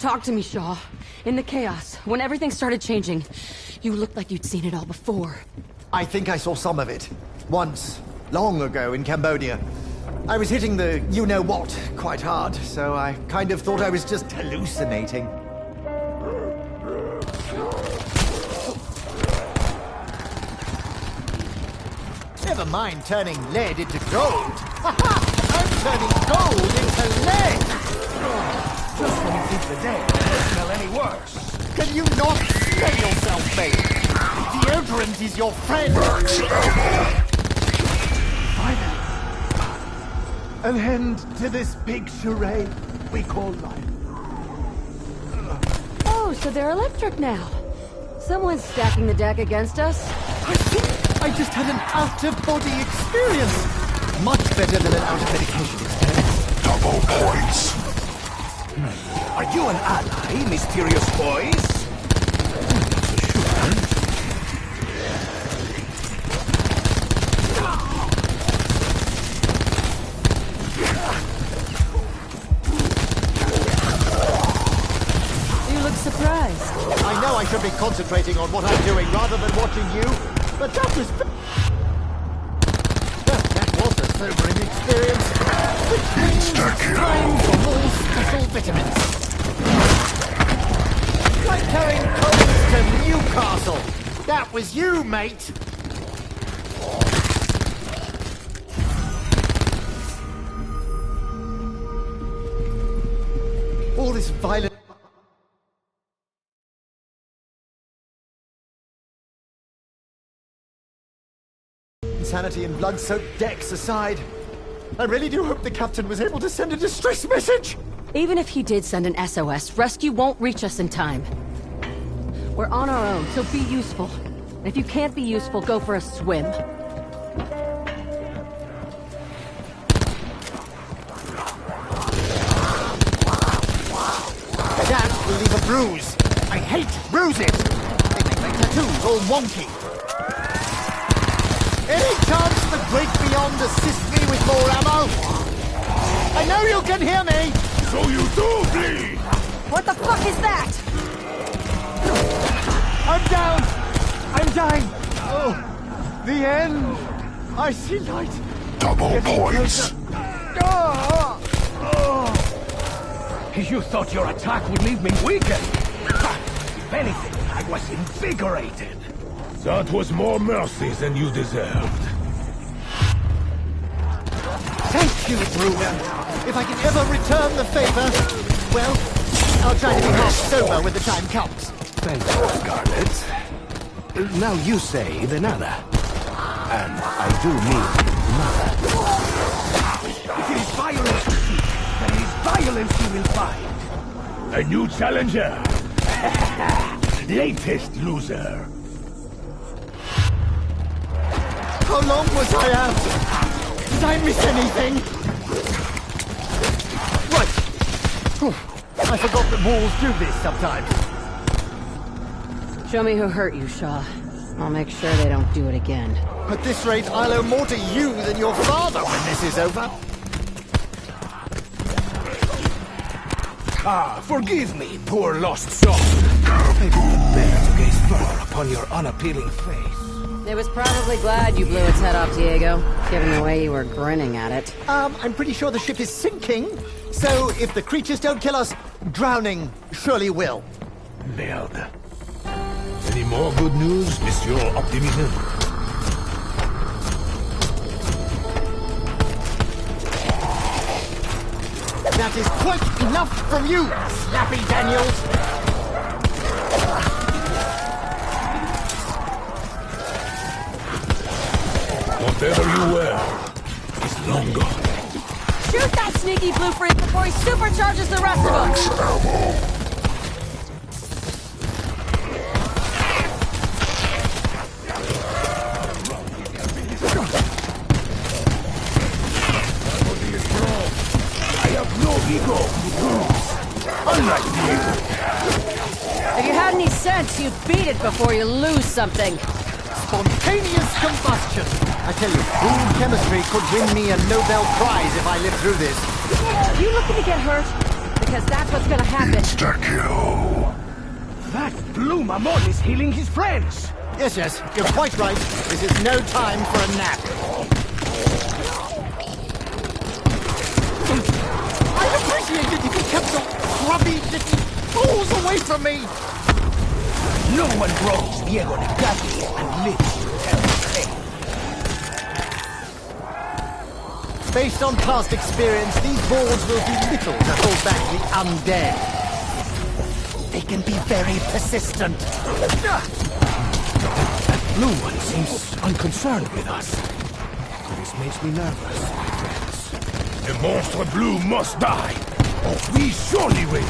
Talk to me, Shaw. In the chaos, when everything started changing, you looked like you'd seen it all before. I think I saw some of it. Once. Long ago in Cambodia. I was hitting the you-know-what quite hard, so I kind of thought I was just hallucinating. Never mind turning lead into gold. I'm turning gold into lead! Just when you think the dead don't smell any worse. Can you not smell yourself, mate? Deodorant is your friend! Finally. An end to this big charade we call life. Oh, so they're electric now. Someone's stacking the deck against us. I think I just had an out-of-body experience. Much better than an out-of-medication experience. Double points. Are you an ally, mysterious boys? concentrating on what I'm doing rather than watching you. But that was... That was a sobering experience. Which means it's time for more special vitamins. Like carrying coals to Newcastle. That was you, mate. All this violent... Insanity and blood-soaked decks aside, I really do hope the captain was able to send a distress message! Even if he did send an SOS, rescue won't reach us in time. We're on our own, so be useful. And if you can't be useful, go for a swim. That will leave a bruise. I hate bruises. They make my tattoos all wonky. Any chance the Great Beyond assist me with more ammo? I know you can hear me! So you do bleed! What the fuck is that? I'm down! I'm dying! Oh, the end! I see light! Double Getting points. closer. Oh, oh. You thought your attack would leave me weakened? Ha! If anything, I was invigorated. That was more mercy than you deserved. Thank you, Bruno. If I can ever return the favor, well, I'll try to be half sober when the time comes. Thank you, Scarlet. Now you say the nana. And I do mean mother. If it is violence you seek, then it is violence you will find. A new challenger! Latest loser! How long was I out? Did I miss anything? Right. Whew. I forgot that walls do this sometimes. Show me who hurt you, Shaw. I'll make sure they don't do it again. At this rate, I'll owe more to you than your father when this is over. Ah, forgive me, poor lost soul. I couldn't bear to gaze further upon your unappealing face. It was probably glad you blew its head off, Diego, given the way you were grinning at it. I'm pretty sure the ship is sinking, so if the creatures don't kill us, drowning surely will. Merde. Any more good news, Monsieur Optimism? That is quite enough from you, Snappy Daniels! Whatever you wear is long gone. Shoot that sneaky blue freak before he supercharges the rest of them! I have no ego to lose. Unlike Diego. If you had any sense, you'd beat it before you lose something. Spontaneous combustion! I tell you, food chemistry could win me a Nobel Prize if I live through this. Are you looking to get hurt? Because that's what's gonna happen. Insta-kill. That blue Mamon is healing his friends. Yes, yes, you're quite right. This is no time for a nap. I'd appreciate it if you kept your grubby little fools away from me! No one grows Diego Negati and lives to tell the tale. Based on past experience, these balls will do little to hold back the undead. They can be very persistent. That blue one seems unconcerned with us. This makes me nervous, my friends. The monster blue must die, or we surely will.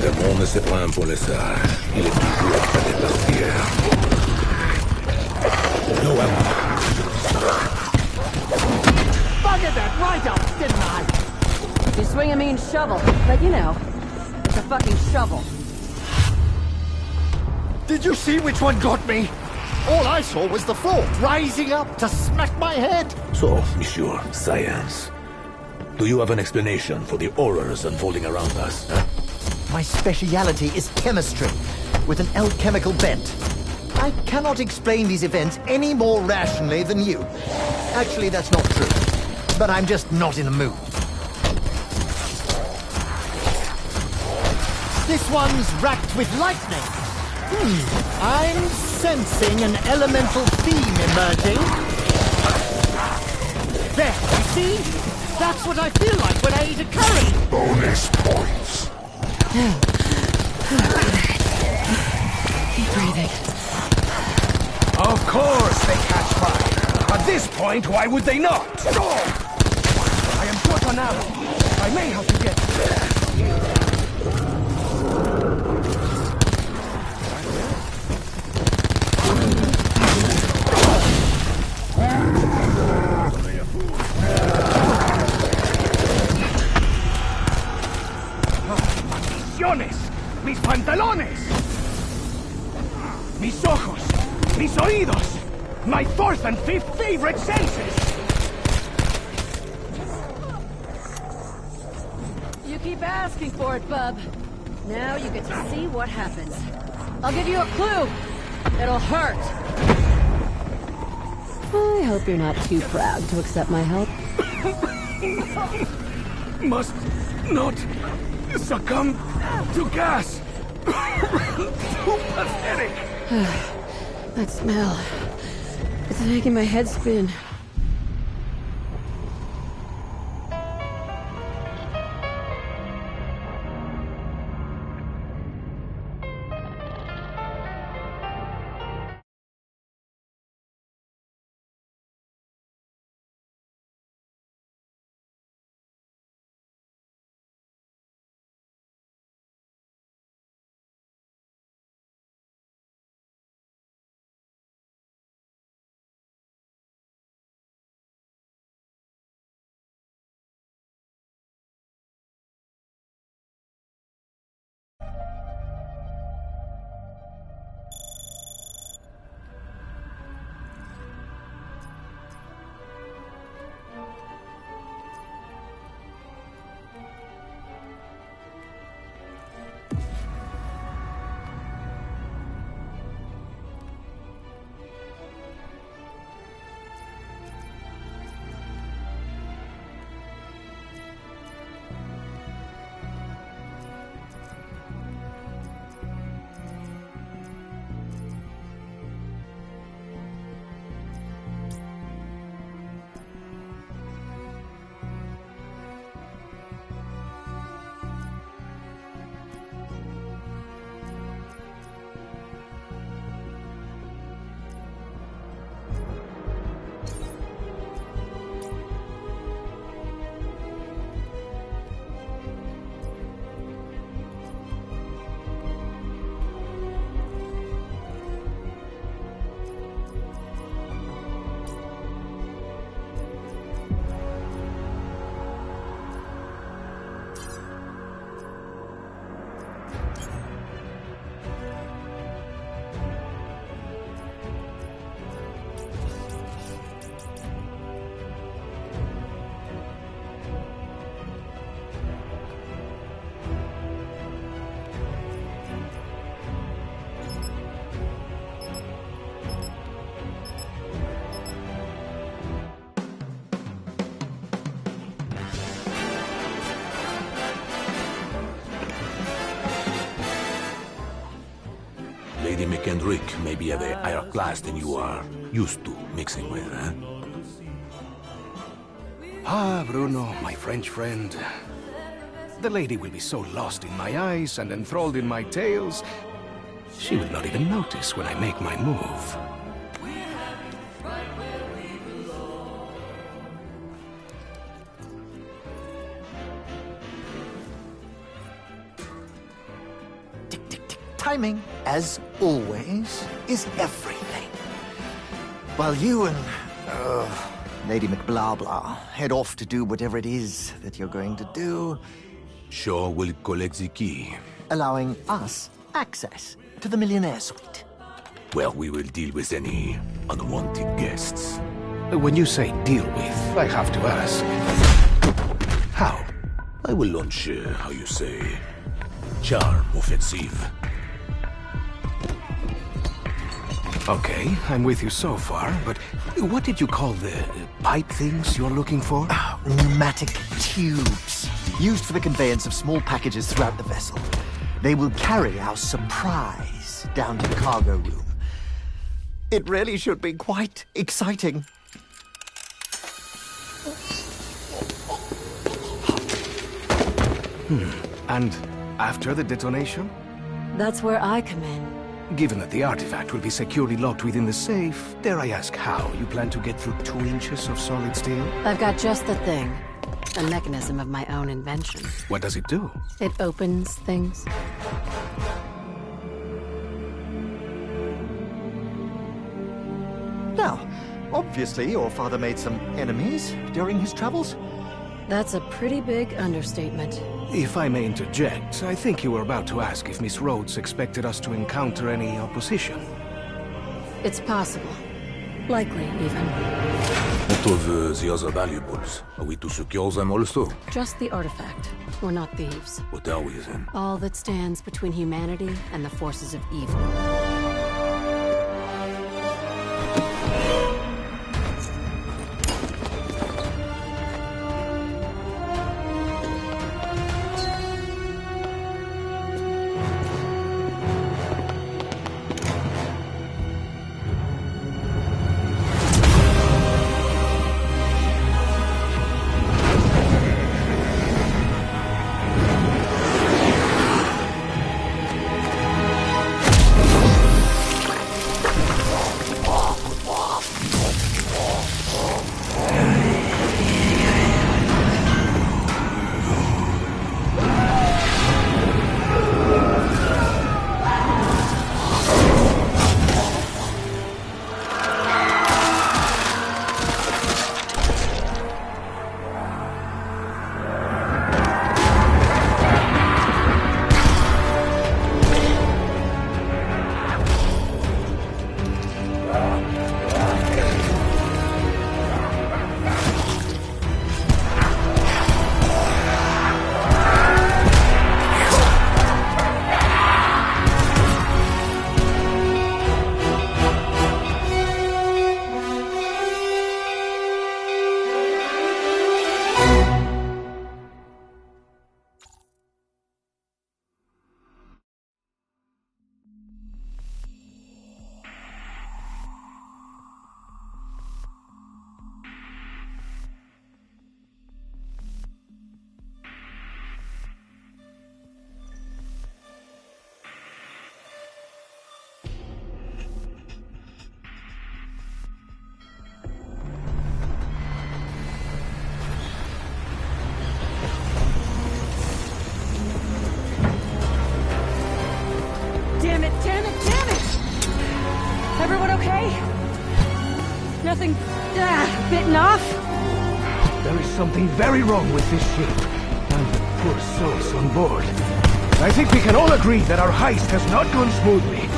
Le monde se prend pour le sage. Il est toujours près de partir. No ammo. Buggered that right up, didn't I? You swing a mean shovel, but you know, it's a fucking shovel. Did you see which one got me? All I saw was the floor rising up to smack my head. So, Monsieur, science. Do you have an explanation for the horrors unfolding around us, huh? My speciality is chemistry, with an alchemical bent. I cannot explain these events any more rationally than you. Actually, that's not true. But I'm just not in the mood. This one's racked with lightning. I'm sensing an elemental theme emerging. There, you see? That's what I feel like when I eat a curry. Bonus points. Keep breathing. Of course they catch fire. At this point, why would they not? I am short on ammo. I may have to get... ¡Mis pantalones! ¡Mis ojos! ¡Mis oídos! My fourth and fifth favorite senses! You keep asking for it, bub. Now you get to see what happens. I'll give you a clue. It'll hurt. I hope you're not too proud to accept my help. Must not succumb to gas. Too pathetic. That smell. It's making my head spin. Lady McKendrick may be of a higher class than you are used to mixing with, huh? Ah, Bruno, my French friend. The lady will be so lost in my eyes and enthralled in my tales, she will not even notice when I make my move. Timing, as always, is everything. While you and, Lady McBlabla head off to do whatever it is that you're going to do, Shaw will collect the key. allowing us access to the Millionaire Suite. Well, we will deal with any unwanted guests. When you say deal with, I have to ask. How? I will launch, how you say, charm offensive. Okay, I'm with you so far, but what did you call the pipe things you're looking for? Pneumatic tubes, used for the conveyance of small packages throughout the vessel. They will carry our surprise down to the cargo room. It really should be quite exciting. And after the detonation? That's where I come in. Given that the artifact will be securely locked within the safe, dare I ask how you plan to get through 2 inches of solid steel? I've got just the thing. A mechanism of my own invention. What does it do? It opens things. Now, obviously your father made some enemies during his travels. That's a pretty big understatement. If I may interject, I think you were about to ask if Miss Rhodes expected us to encounter any opposition. It's possible. Likely, even. What of the other valuables? Are we to secure them also? Just the artifact. We're not thieves. What are we then? All that stands between humanity and the forces of evil. Everyone okay? Nothing, bitten off? There is something very wrong with this ship, and the poor souls on board. I think we can all agree that our heist has not gone smoothly.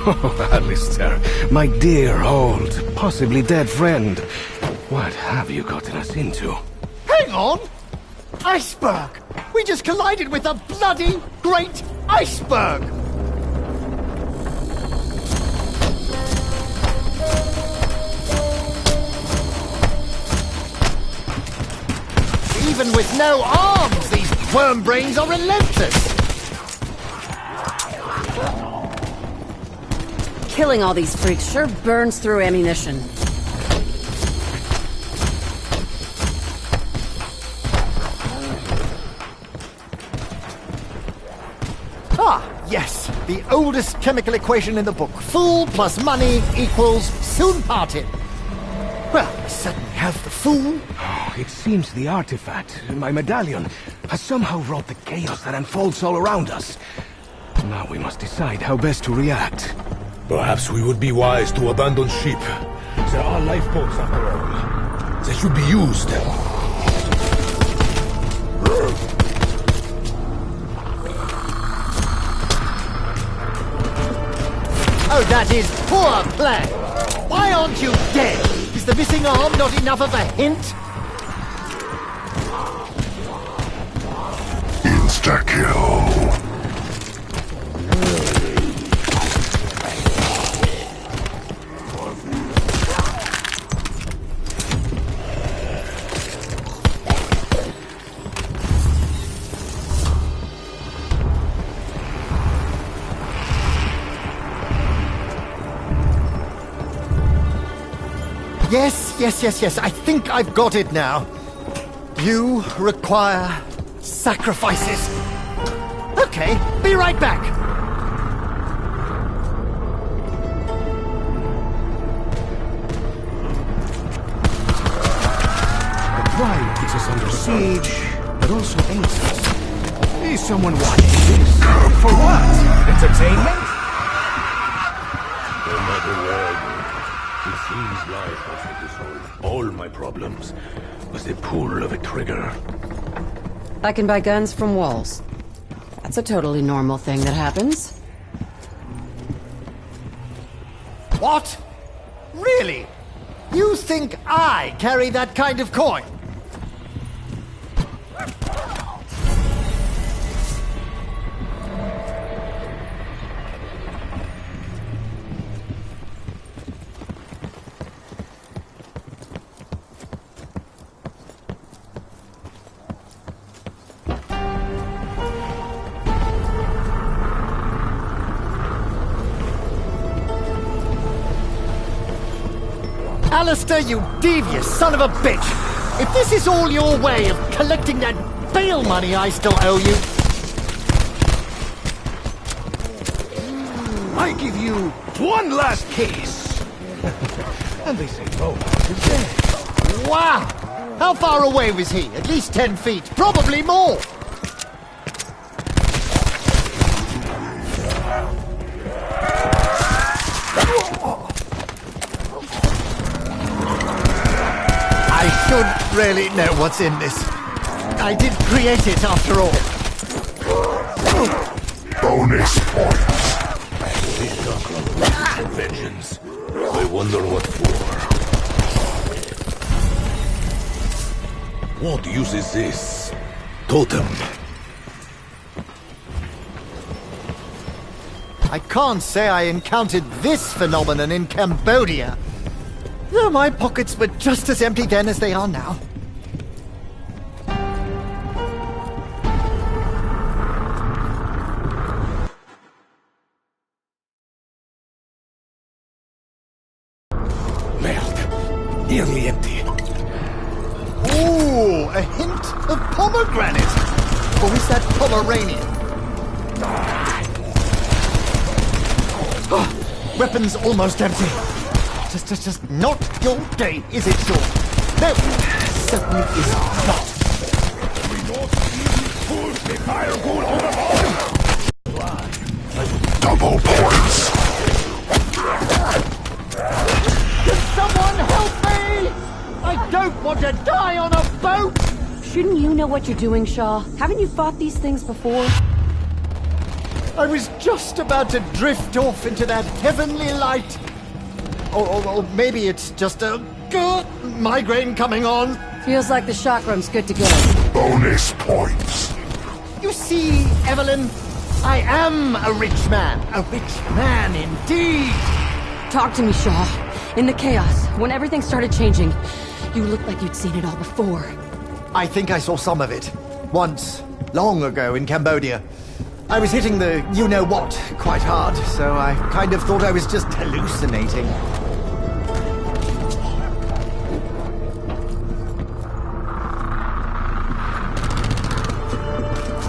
Oh, Alistair, my dear old, possibly dead friend. What have you gotten us into? Hang on! Iceberg! We just collided with a bloody great iceberg! Even with no arms, these worm brains are relentless! Killing all these freaks sure burns through ammunition. Ah, yes. The oldest chemical equation in the book. Fool plus money equals soon parted. Well, I certainly have the fool. Oh, it seems the artifact, my medallion, has somehow wrought the chaos that unfolds all around us. Now we must decide how best to react. Perhaps we would be wise to abandon ship. There are lifeboats after all. They should be used. Oh, that is poor play! Why aren't you dead? Is the missing arm not enough of a hint? Insta-kill. Yes. I think I've got it now. You require sacrifices. Okay, be right back. The pride puts us under siege, but also aids us. Is someone watching this? For what? Entertainment? No matter where it seems life has to solve all my problems with the pull of a trigger. I can buy guns from walls. That's a totally normal thing that happens. What? Really? You think I carry that kind of coin? Alistair, you devious son of a bitch! If this is all your way of collecting that bail money I still owe you... I give you one last case. And they say Bowman is dead. Wow! How far away was he? At least 10 feet. Probably more! I should really know what's in this. I did create it after all. Bonus points. This chakra of vengeance. I wonder what for. What use is this? Totem. I can't say I encountered this phenomenon in Cambodia. Though my pockets were just as empty then as they are now. Merde. Nearly empty. Ooh, a hint of pomegranate. Or is that Pomeranian? Oh, weapons almost empty. Just not your day, is it, Sean? No, certainly is not. Double points. Can someone help me? I don't want to die on a boat! Shouldn't you know what you're doing, Shaw? Haven't you fought these things before? I was just about to drift off into that heavenly light. Or maybe it's just a migraine coming on. Feels like the chakram's good to go. Bonus points. You see, Evelyn, I am a rich man. A rich man indeed. Talk to me, Shaw. In the chaos, when everything started changing, you looked like you'd seen it all before. I think I saw some of it. Once, long ago in Cambodia. I was hitting the you-know-what quite hard, so I kind of thought I was just hallucinating.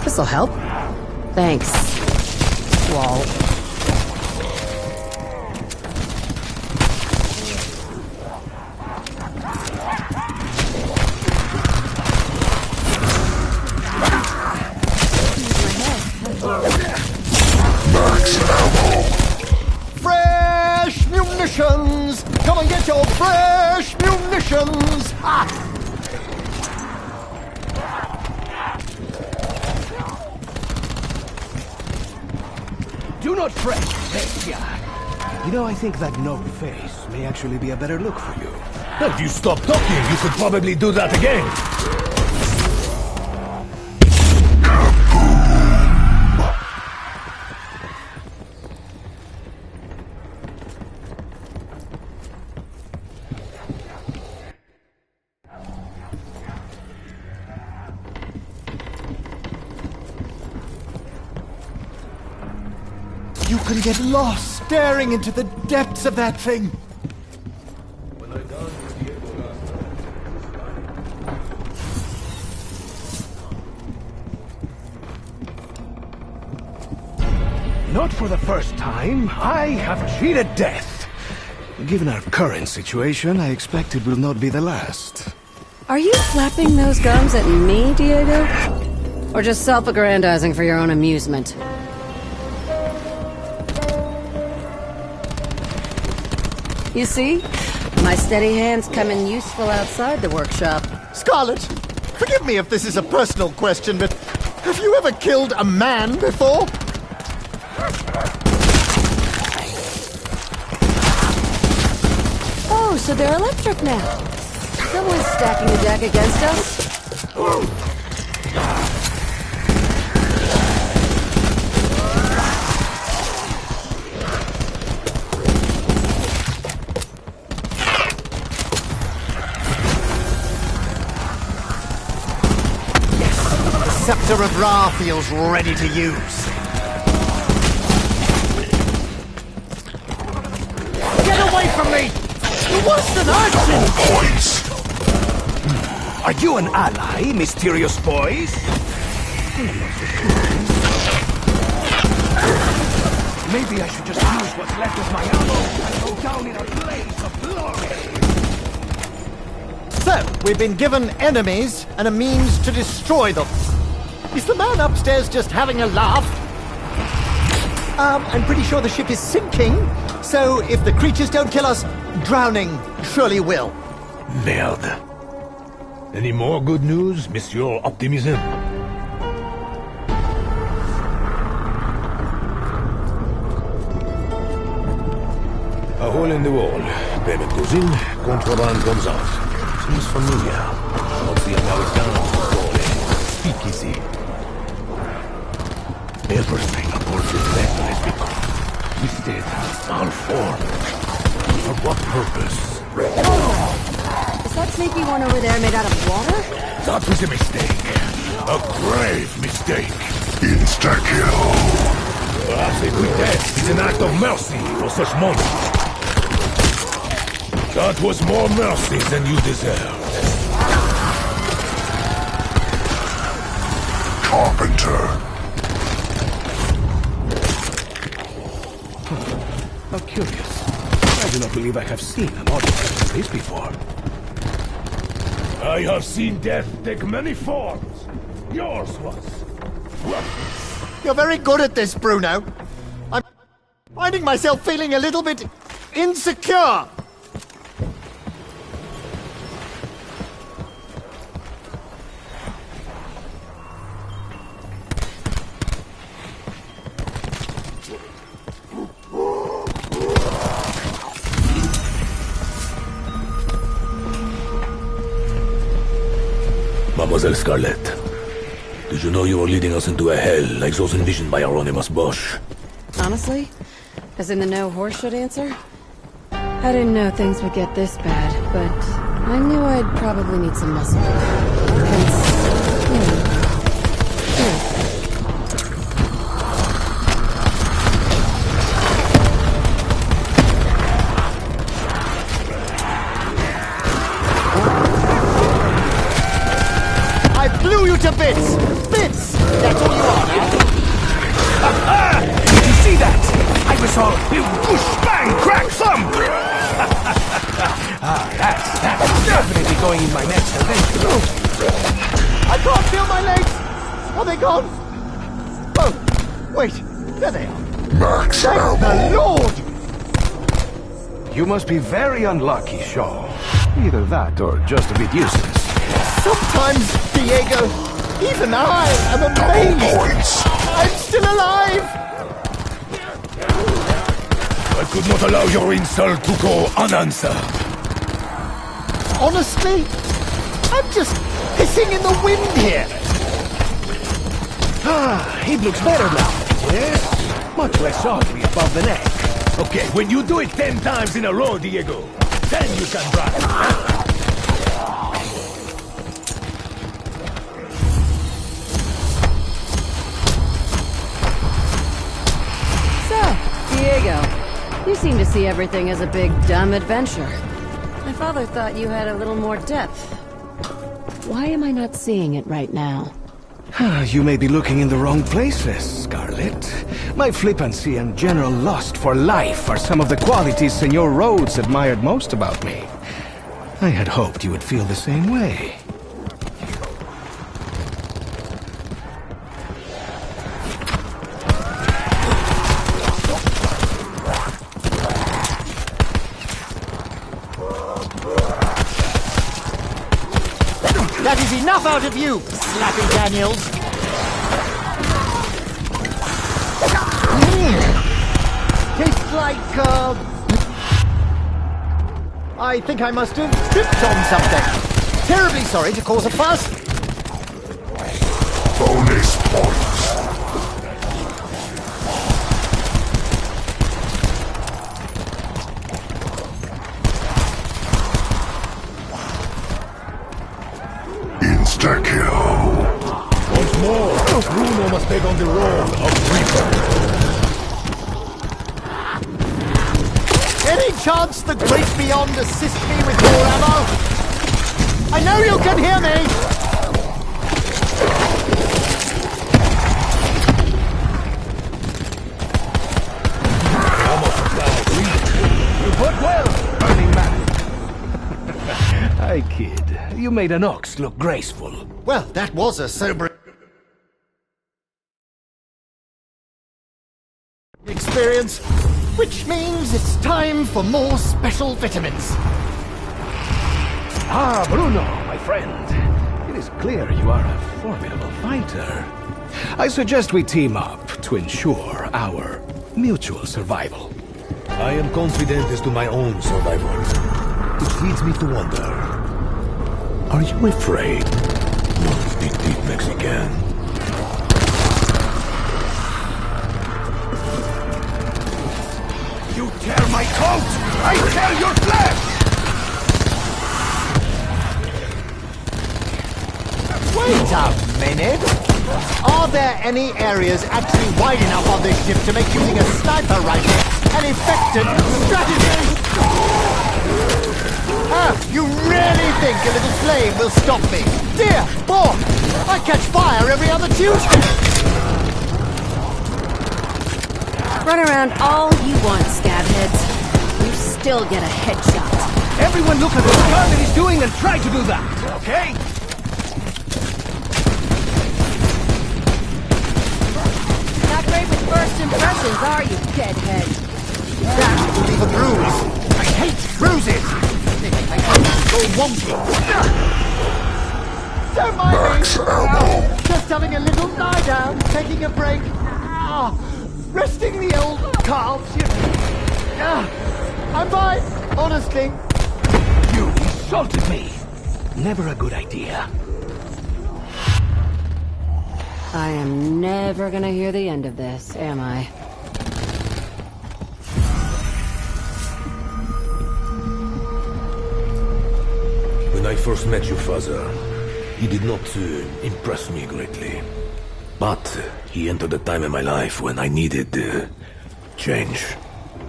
This'll help. Thanks, Walt. Max ammo. Friend! potions! Ha! Do not fret, bestia. You know, I think that no face may actually be a better look for you. If you stop talking, you could probably do that again. You can get lost staring into the depths of that thing. Not for the first time, I have cheated death. Given our current situation, I expect it will not be the last. Are you flapping those gums at me, Diego? Or just self-aggrandizing for your own amusement? You see? My steady hands come in useful outside the workshop. Scarlet, forgive me if this is a personal question, but have you ever killed a man before? Oh, so they're electric now. Someone's stacking the deck against us. Scepter of Ra feels ready to use. Get away from me! What's an urchin? Points. Are you an ally, mysterious boys? Maybe I should just use what's left of my ammo and go down in a blaze of glory. So, we've been given enemies and a means to destroy them. Is the man upstairs just having a laugh? I'm pretty sure the ship is sinking, so if the creatures don't kill us, drowning surely will. Merde. Any more good news, Monsieur Optimism? A hole in the wall. Payment goes in, contraband comes out. Seems familiar. What's the Americans call it? Speakeasy. Everything aboard this vessel has become twisted, malformed. For what purpose? Is that sneaky one over there made out of water? That was a mistake. A grave mistake. Insta-kill. Perhaps a quick death is an act of mercy for such moments. That was more mercy than you deserved. Carpenter. How curious. I do not believe I have seen an object like this before. I have seen death take many forms. Yours was. You're very good at this, Bruno. I'm finding myself feeling a little bit insecure. Mademoiselle Scarlet, did you know you were leading us into a hell like those envisioned by Hieronymus Bosch? Honestly? As in the no horse should answer? I didn't know things would get this bad, but I knew I'd probably need some muscle. Hence, you know. Here. Blew you to bits! Bits! That's all you are now. Did you see that? I was all whoosh, bang, crack, thump! That's definitely going in my next adventure. I can't feel my legs! Are they gone? Oh, wait, there they are. Max Thank ammo. the Lord! You must be very unlucky, Shaw. Either that or just a bit useless. Sometimes, Diego, even I am amazed. I'm still alive! I could not allow your insult to go unanswered. Honestly, I'm just pissing in the wind here. Ah, he looks better now. Yes, much less ugly above the neck. Okay, when you do it 10 times in a row, Diego, then you can brag. Diego, you seem to see everything as a big, dumb adventure. My father thought you had a little more depth. Why am I not seeing it right now? You may be looking in the wrong places, Scarlet. My flippancy and general lust for life are some of the qualities Senor Rhodes admired most about me. I had hoped you would feel the same way. That is enough out of you, Slappy Daniels! Tastes like, I think I must have tripped on something. Terribly sorry to cause a fuss. Bonus points. Insta-kill. Once more, Bruno must take on the role of Reaper. Any chance the great beyond assist me with more ammo? I know you can hear me! You put well, Burning Man. Hi, kid. You made an ox look graceful. Well, that was a sobering experience, which means it's time for more special vitamins. Ah, Bruno, my friend. It is clear you are a formidable fighter. I suggest we team up to ensure our mutual survival. I am confident as to my own survival. Which leads me to wonder, are you afraid? Mon petit Mexican. You tear my coat! I tear your flesh! Wait a minute! Are there any areas actually wide enough on this ship to make using a sniper rifle an effective strategy? You really think a little flame will stop me? Dear boy, I catch fire every other Tuesday! Run around all you want, scabheads. You still get a headshot. Everyone look at what Scarlet is doing and try to do that, okay? Not great with first impressions, are you, deadhead? That will leave a bruise. I hate bruises! I can't go wonky. Don't mind Max me. ammo. Just having a little lie down, taking a break. Resting the old calves. I'm fine, honestly. You insulted me. Never a good idea. I am never gonna hear the end of this, am I? When I first met your father, he did not impress me greatly. But he entered a time in my life when I needed change.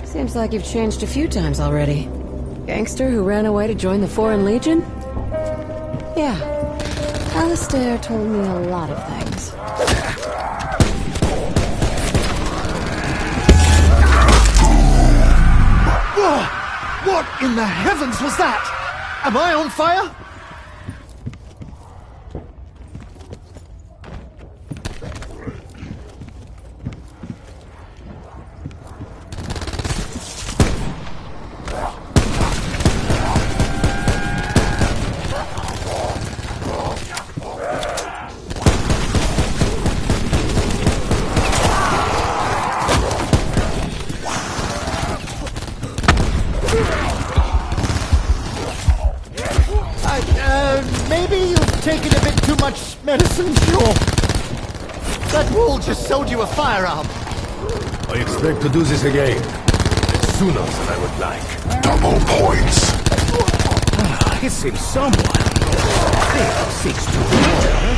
Seems like you've changed a few times already. Gangster who ran away to join the Foreign Legion? Yeah. Alistair told me a lot of things. Whoa! What in the heavens was that? Am I on fire? Maybe you've taken a bit too much medicine, sure. That wall just sold you a firearm. I expect to do this again. Sooner than I would like. Double points. It seems someone seeks to win.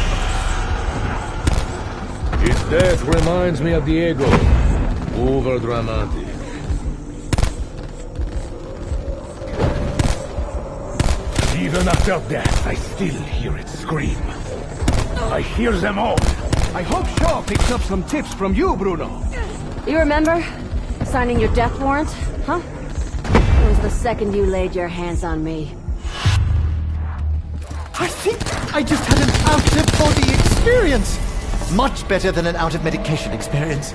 His death reminds me of Diego. Over-dramatic. Even after death, I still hear it scream. I hear them all. I hope Shaw picks up some tips from you, Bruno. You remember? Signing your death warrant? Huh? It was the second you laid your hands on me. I think I just had an out-of-body experience. Much better than an out-of-medication experience.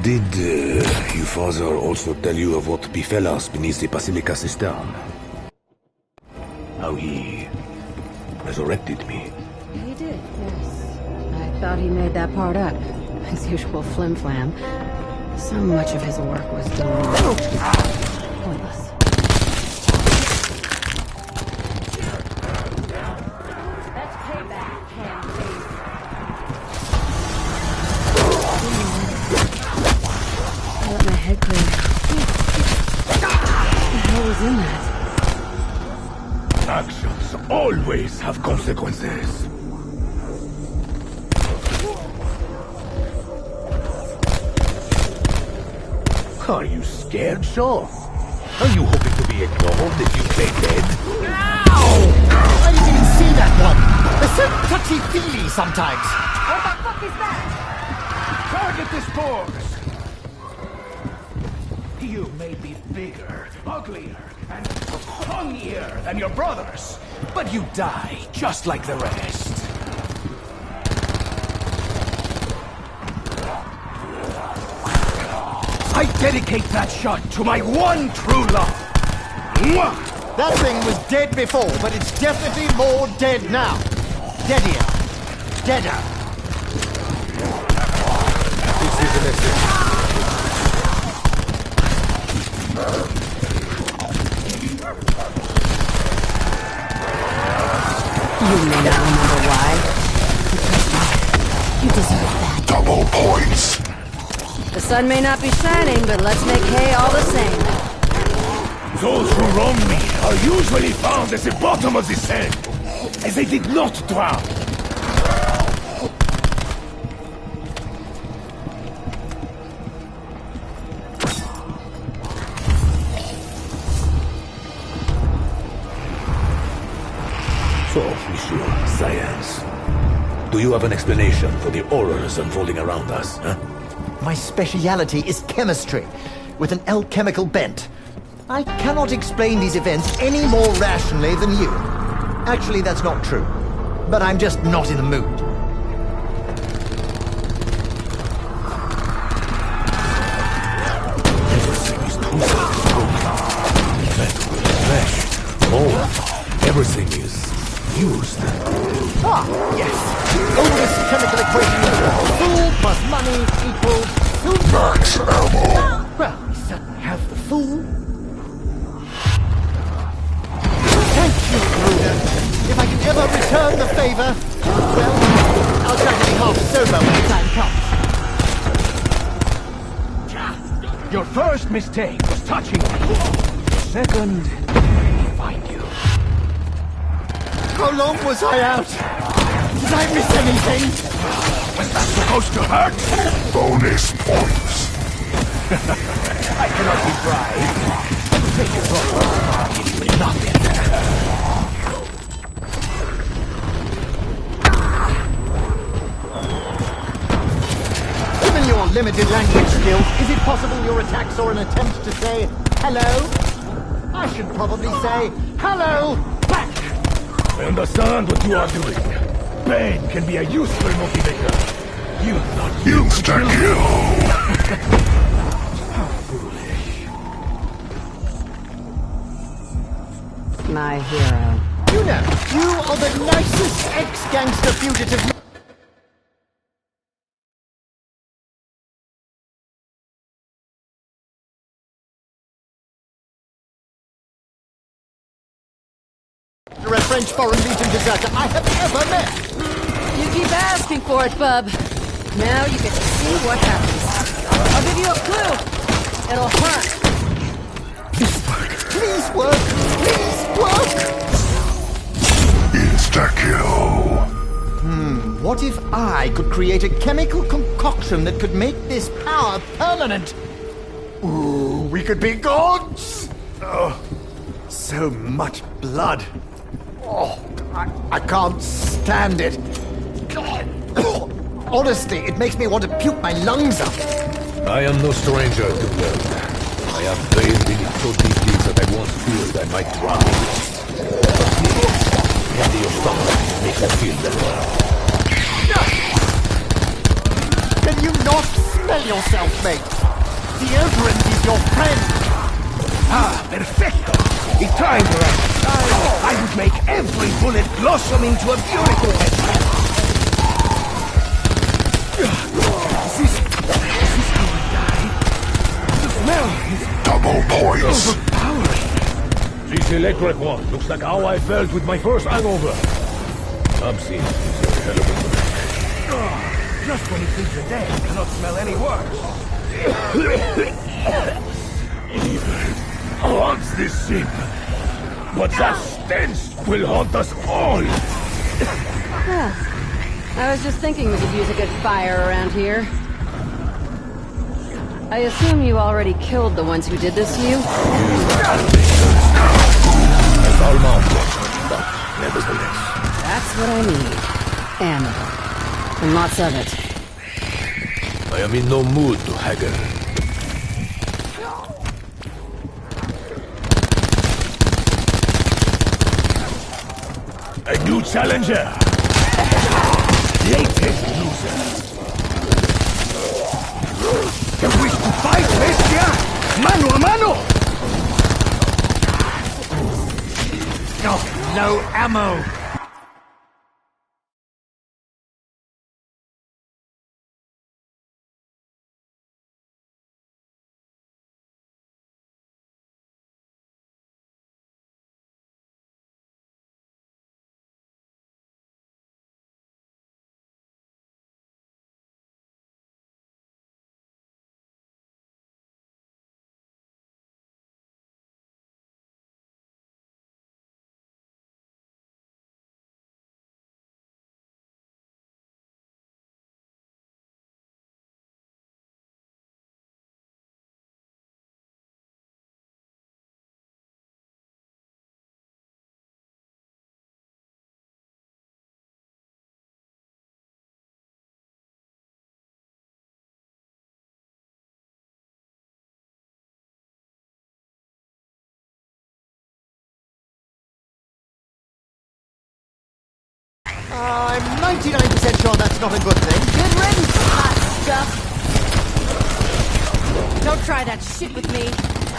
Did your father also tell you of what befell us beneath the Basilica Cistern? How he resurrected me? He did, yes. I thought he made that part up. His usual flim-flam. So much of his work was pointless. That's payback, I let my head clear. What the hell was in that? Actions always have consequences. Are you scared, Shaw? Are you hoping to be ignored if you play dead? Ow! I didn't even see that one. They're so touchy-feely sometimes. What the fuck is that? Target this force! You may be bigger, uglier, and funnier than your brothers, but you die just like the rest. I dedicate that shot to my one true love. Mwah! That thing was dead before, but it's definitely more dead now. Deadier. Deader. This is the message. You may not remember why. You deserve that. Double points. The sun may not be shining, but let's make hay all the same. Those who wrong me are usually found at the bottom of the sand, as they did not drown. So, Monsieur Science, do you have an explanation for the horrors unfolding around us, huh? My speciality is chemistry, with an alchemical bent. I cannot explain these events any more rationally than you. Actually, that's not true. But I'm just not in the mood. Everything is twisted, broken. Metal, flesh, mold. Everything is used. Ah, yes. Oldest chemical equation in the world. Fool plus money equals fool. Max ammo. Well, we certainly have the fool. Thank you, Bruder. If I can ever return the favor, well, I'll try to be half sober when the time comes. Your first mistake was touching me. Second, find you. How long was I out? Did I miss anything? Was that supposed to hurt? Bonus points. I cannot be bribed. Take it wrong. Give me nothing. Given your limited language skills, is it possible your attacks are an attempt to say hello? I should probably say hello back. I understand what you are doing. Pain can be a useful motivator. You thought you could kill me. How foolish. My hero. You know, you are the nicest ex-gangster fugitive. a French Foreign Legion deserter I have ever met! You keep asking for it, bub. Now you get to see what happens. I'll give you a clue. It'll hurt. Please work! Please work! Insta-kill. What if I could create a chemical concoction that could make this power permanent? Ooh, we could be gods! Oh, so much blood. Oh, I can't stand it. Honestly, it makes me want to puke my lungs up. I am no stranger to blood. I have bathed in it so deeply that I once feared I might drown. Empty your stomach makes you feel better. Can you not smell yourself, mate? Deodorant is your friend. Ah, perfecto! It's time for us. I would make every bullet blossom into a beautiful weapon. This is how we die. The smell is Double points. overpowering. This electric one looks like how I felt with my first hangover. Absinthe is a hell of a drink. Just when you think the dead cannot smell any worse. Haunts this ship. But that stench will haunt us all. I was just thinking we could use a good fire around here. I assume you already killed the ones who did this to you? But nevertheless. That's what I need. Ammo. And lots of it. I am in no mood to haggle. A new challenger. Latest loser. You wish to fight, bestia? Mano a mano! No ammo! I'm 99% sure that's not a good thing. Good riddance, hot stuff! Don't try that shit with me.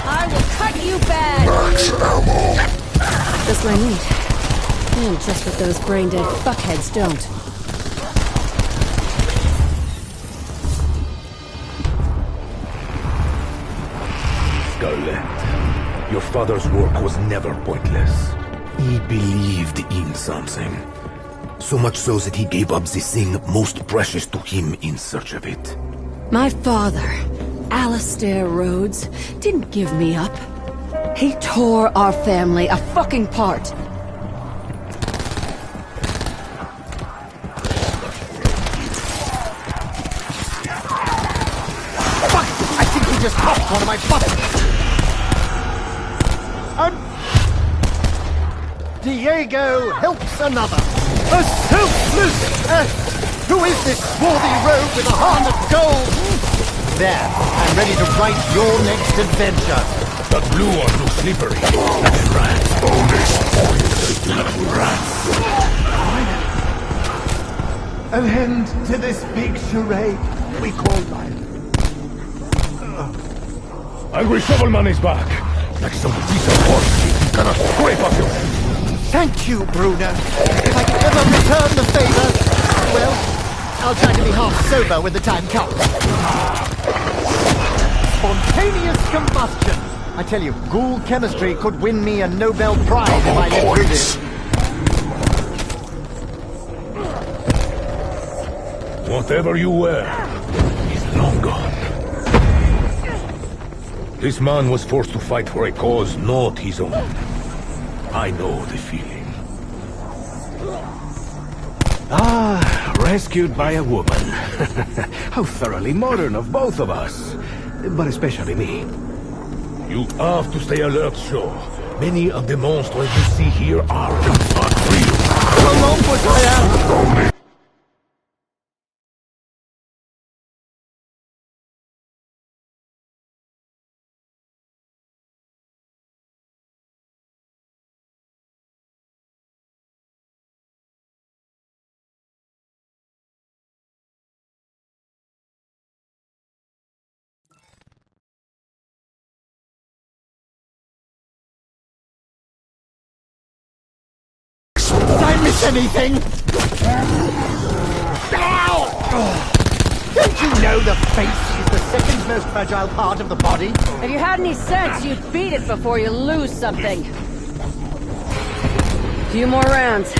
I will cut you bad! Max ammo. Just what I need. And just what those brain-dead fuckheads don't. Scarlet, your father's work was never pointless. He believed in something. So much so that he gave up the thing most precious to him in search of it. My father, Alistair Rhodes, didn't give me up. He tore our family a fucking part. Fuck! I think he just popped one of my buttons! Diego helps another. A selfless act! Who is this swarthy rogue with a heart of gold? There, I'm ready to write your next adventure. That blue one looks slippery. Rats. Bonus points. Rats. An end to this big charade we call life. Angry Shovelman is back. Like some piece of horse you cannot scrape off your head. Thank you, Bruno. If I can ever return the favor, well, I'll try to be half sober when the time comes. Spontaneous combustion. I tell you, ghoul chemistry could win me a Nobel Prize if I lived through this. Whatever you were is long gone. This man was forced to fight for a cause not his own. I know the feeling. Ah, rescued by a woman. How thoroughly modern of both of us. But especially me. You have to stay alert, Shaw. Many of the monsters you see here are not real. How long was I out? Did I miss anything? Don't you know the face is the second most fragile part of the body? If you had any sense, you'd beat it before you lose something. Few more rounds.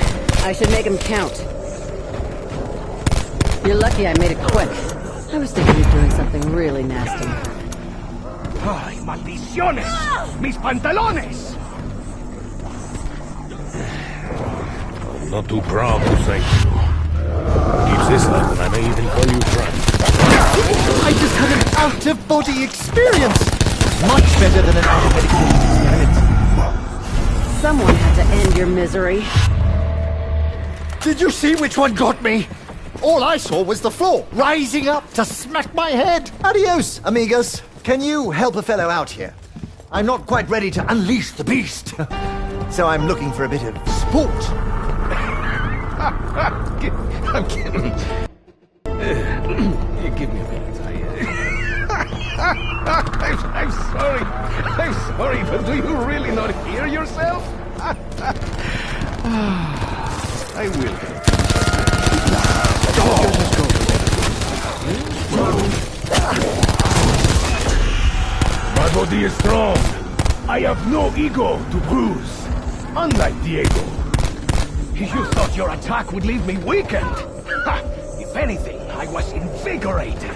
I should make them count. You're lucky I made it quick. I was thinking of doing something really nasty. Ay, maldiciones! Mis pantalones! I'm not too proud to thank you. Keep this up and I may even call you friend. I just had an out-of-body experience! Much better than an out-of-medication experience. Someone had to end your misery. Did you see which one got me? All I saw was the floor, rising up to smack my head. Adios, amigos. Can you help a fellow out here? I'm not quite ready to unleash the beast. So I'm looking for a bit of sport. I'm kidding. Give me a minute. I'm sorry. I'm sorry, but do you really not hear yourself? I will. My body is strong. I have no ego to bruise. Unlike Diego. You thought your attack would leave me weakened? Ha! If anything, I was invigorated.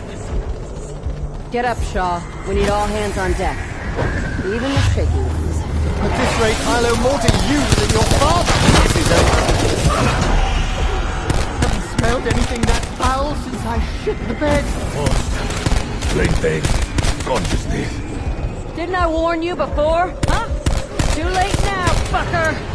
Get up, Shaw. We need all hands on deck. Even the shaky ones. At this rate, I'll owe more to you than your father, Mrs. O. Haven't smelled anything that foul since I shit the bed. Plain thing. Consciousness. Didn't I warn you before? Huh? Too late now, fucker!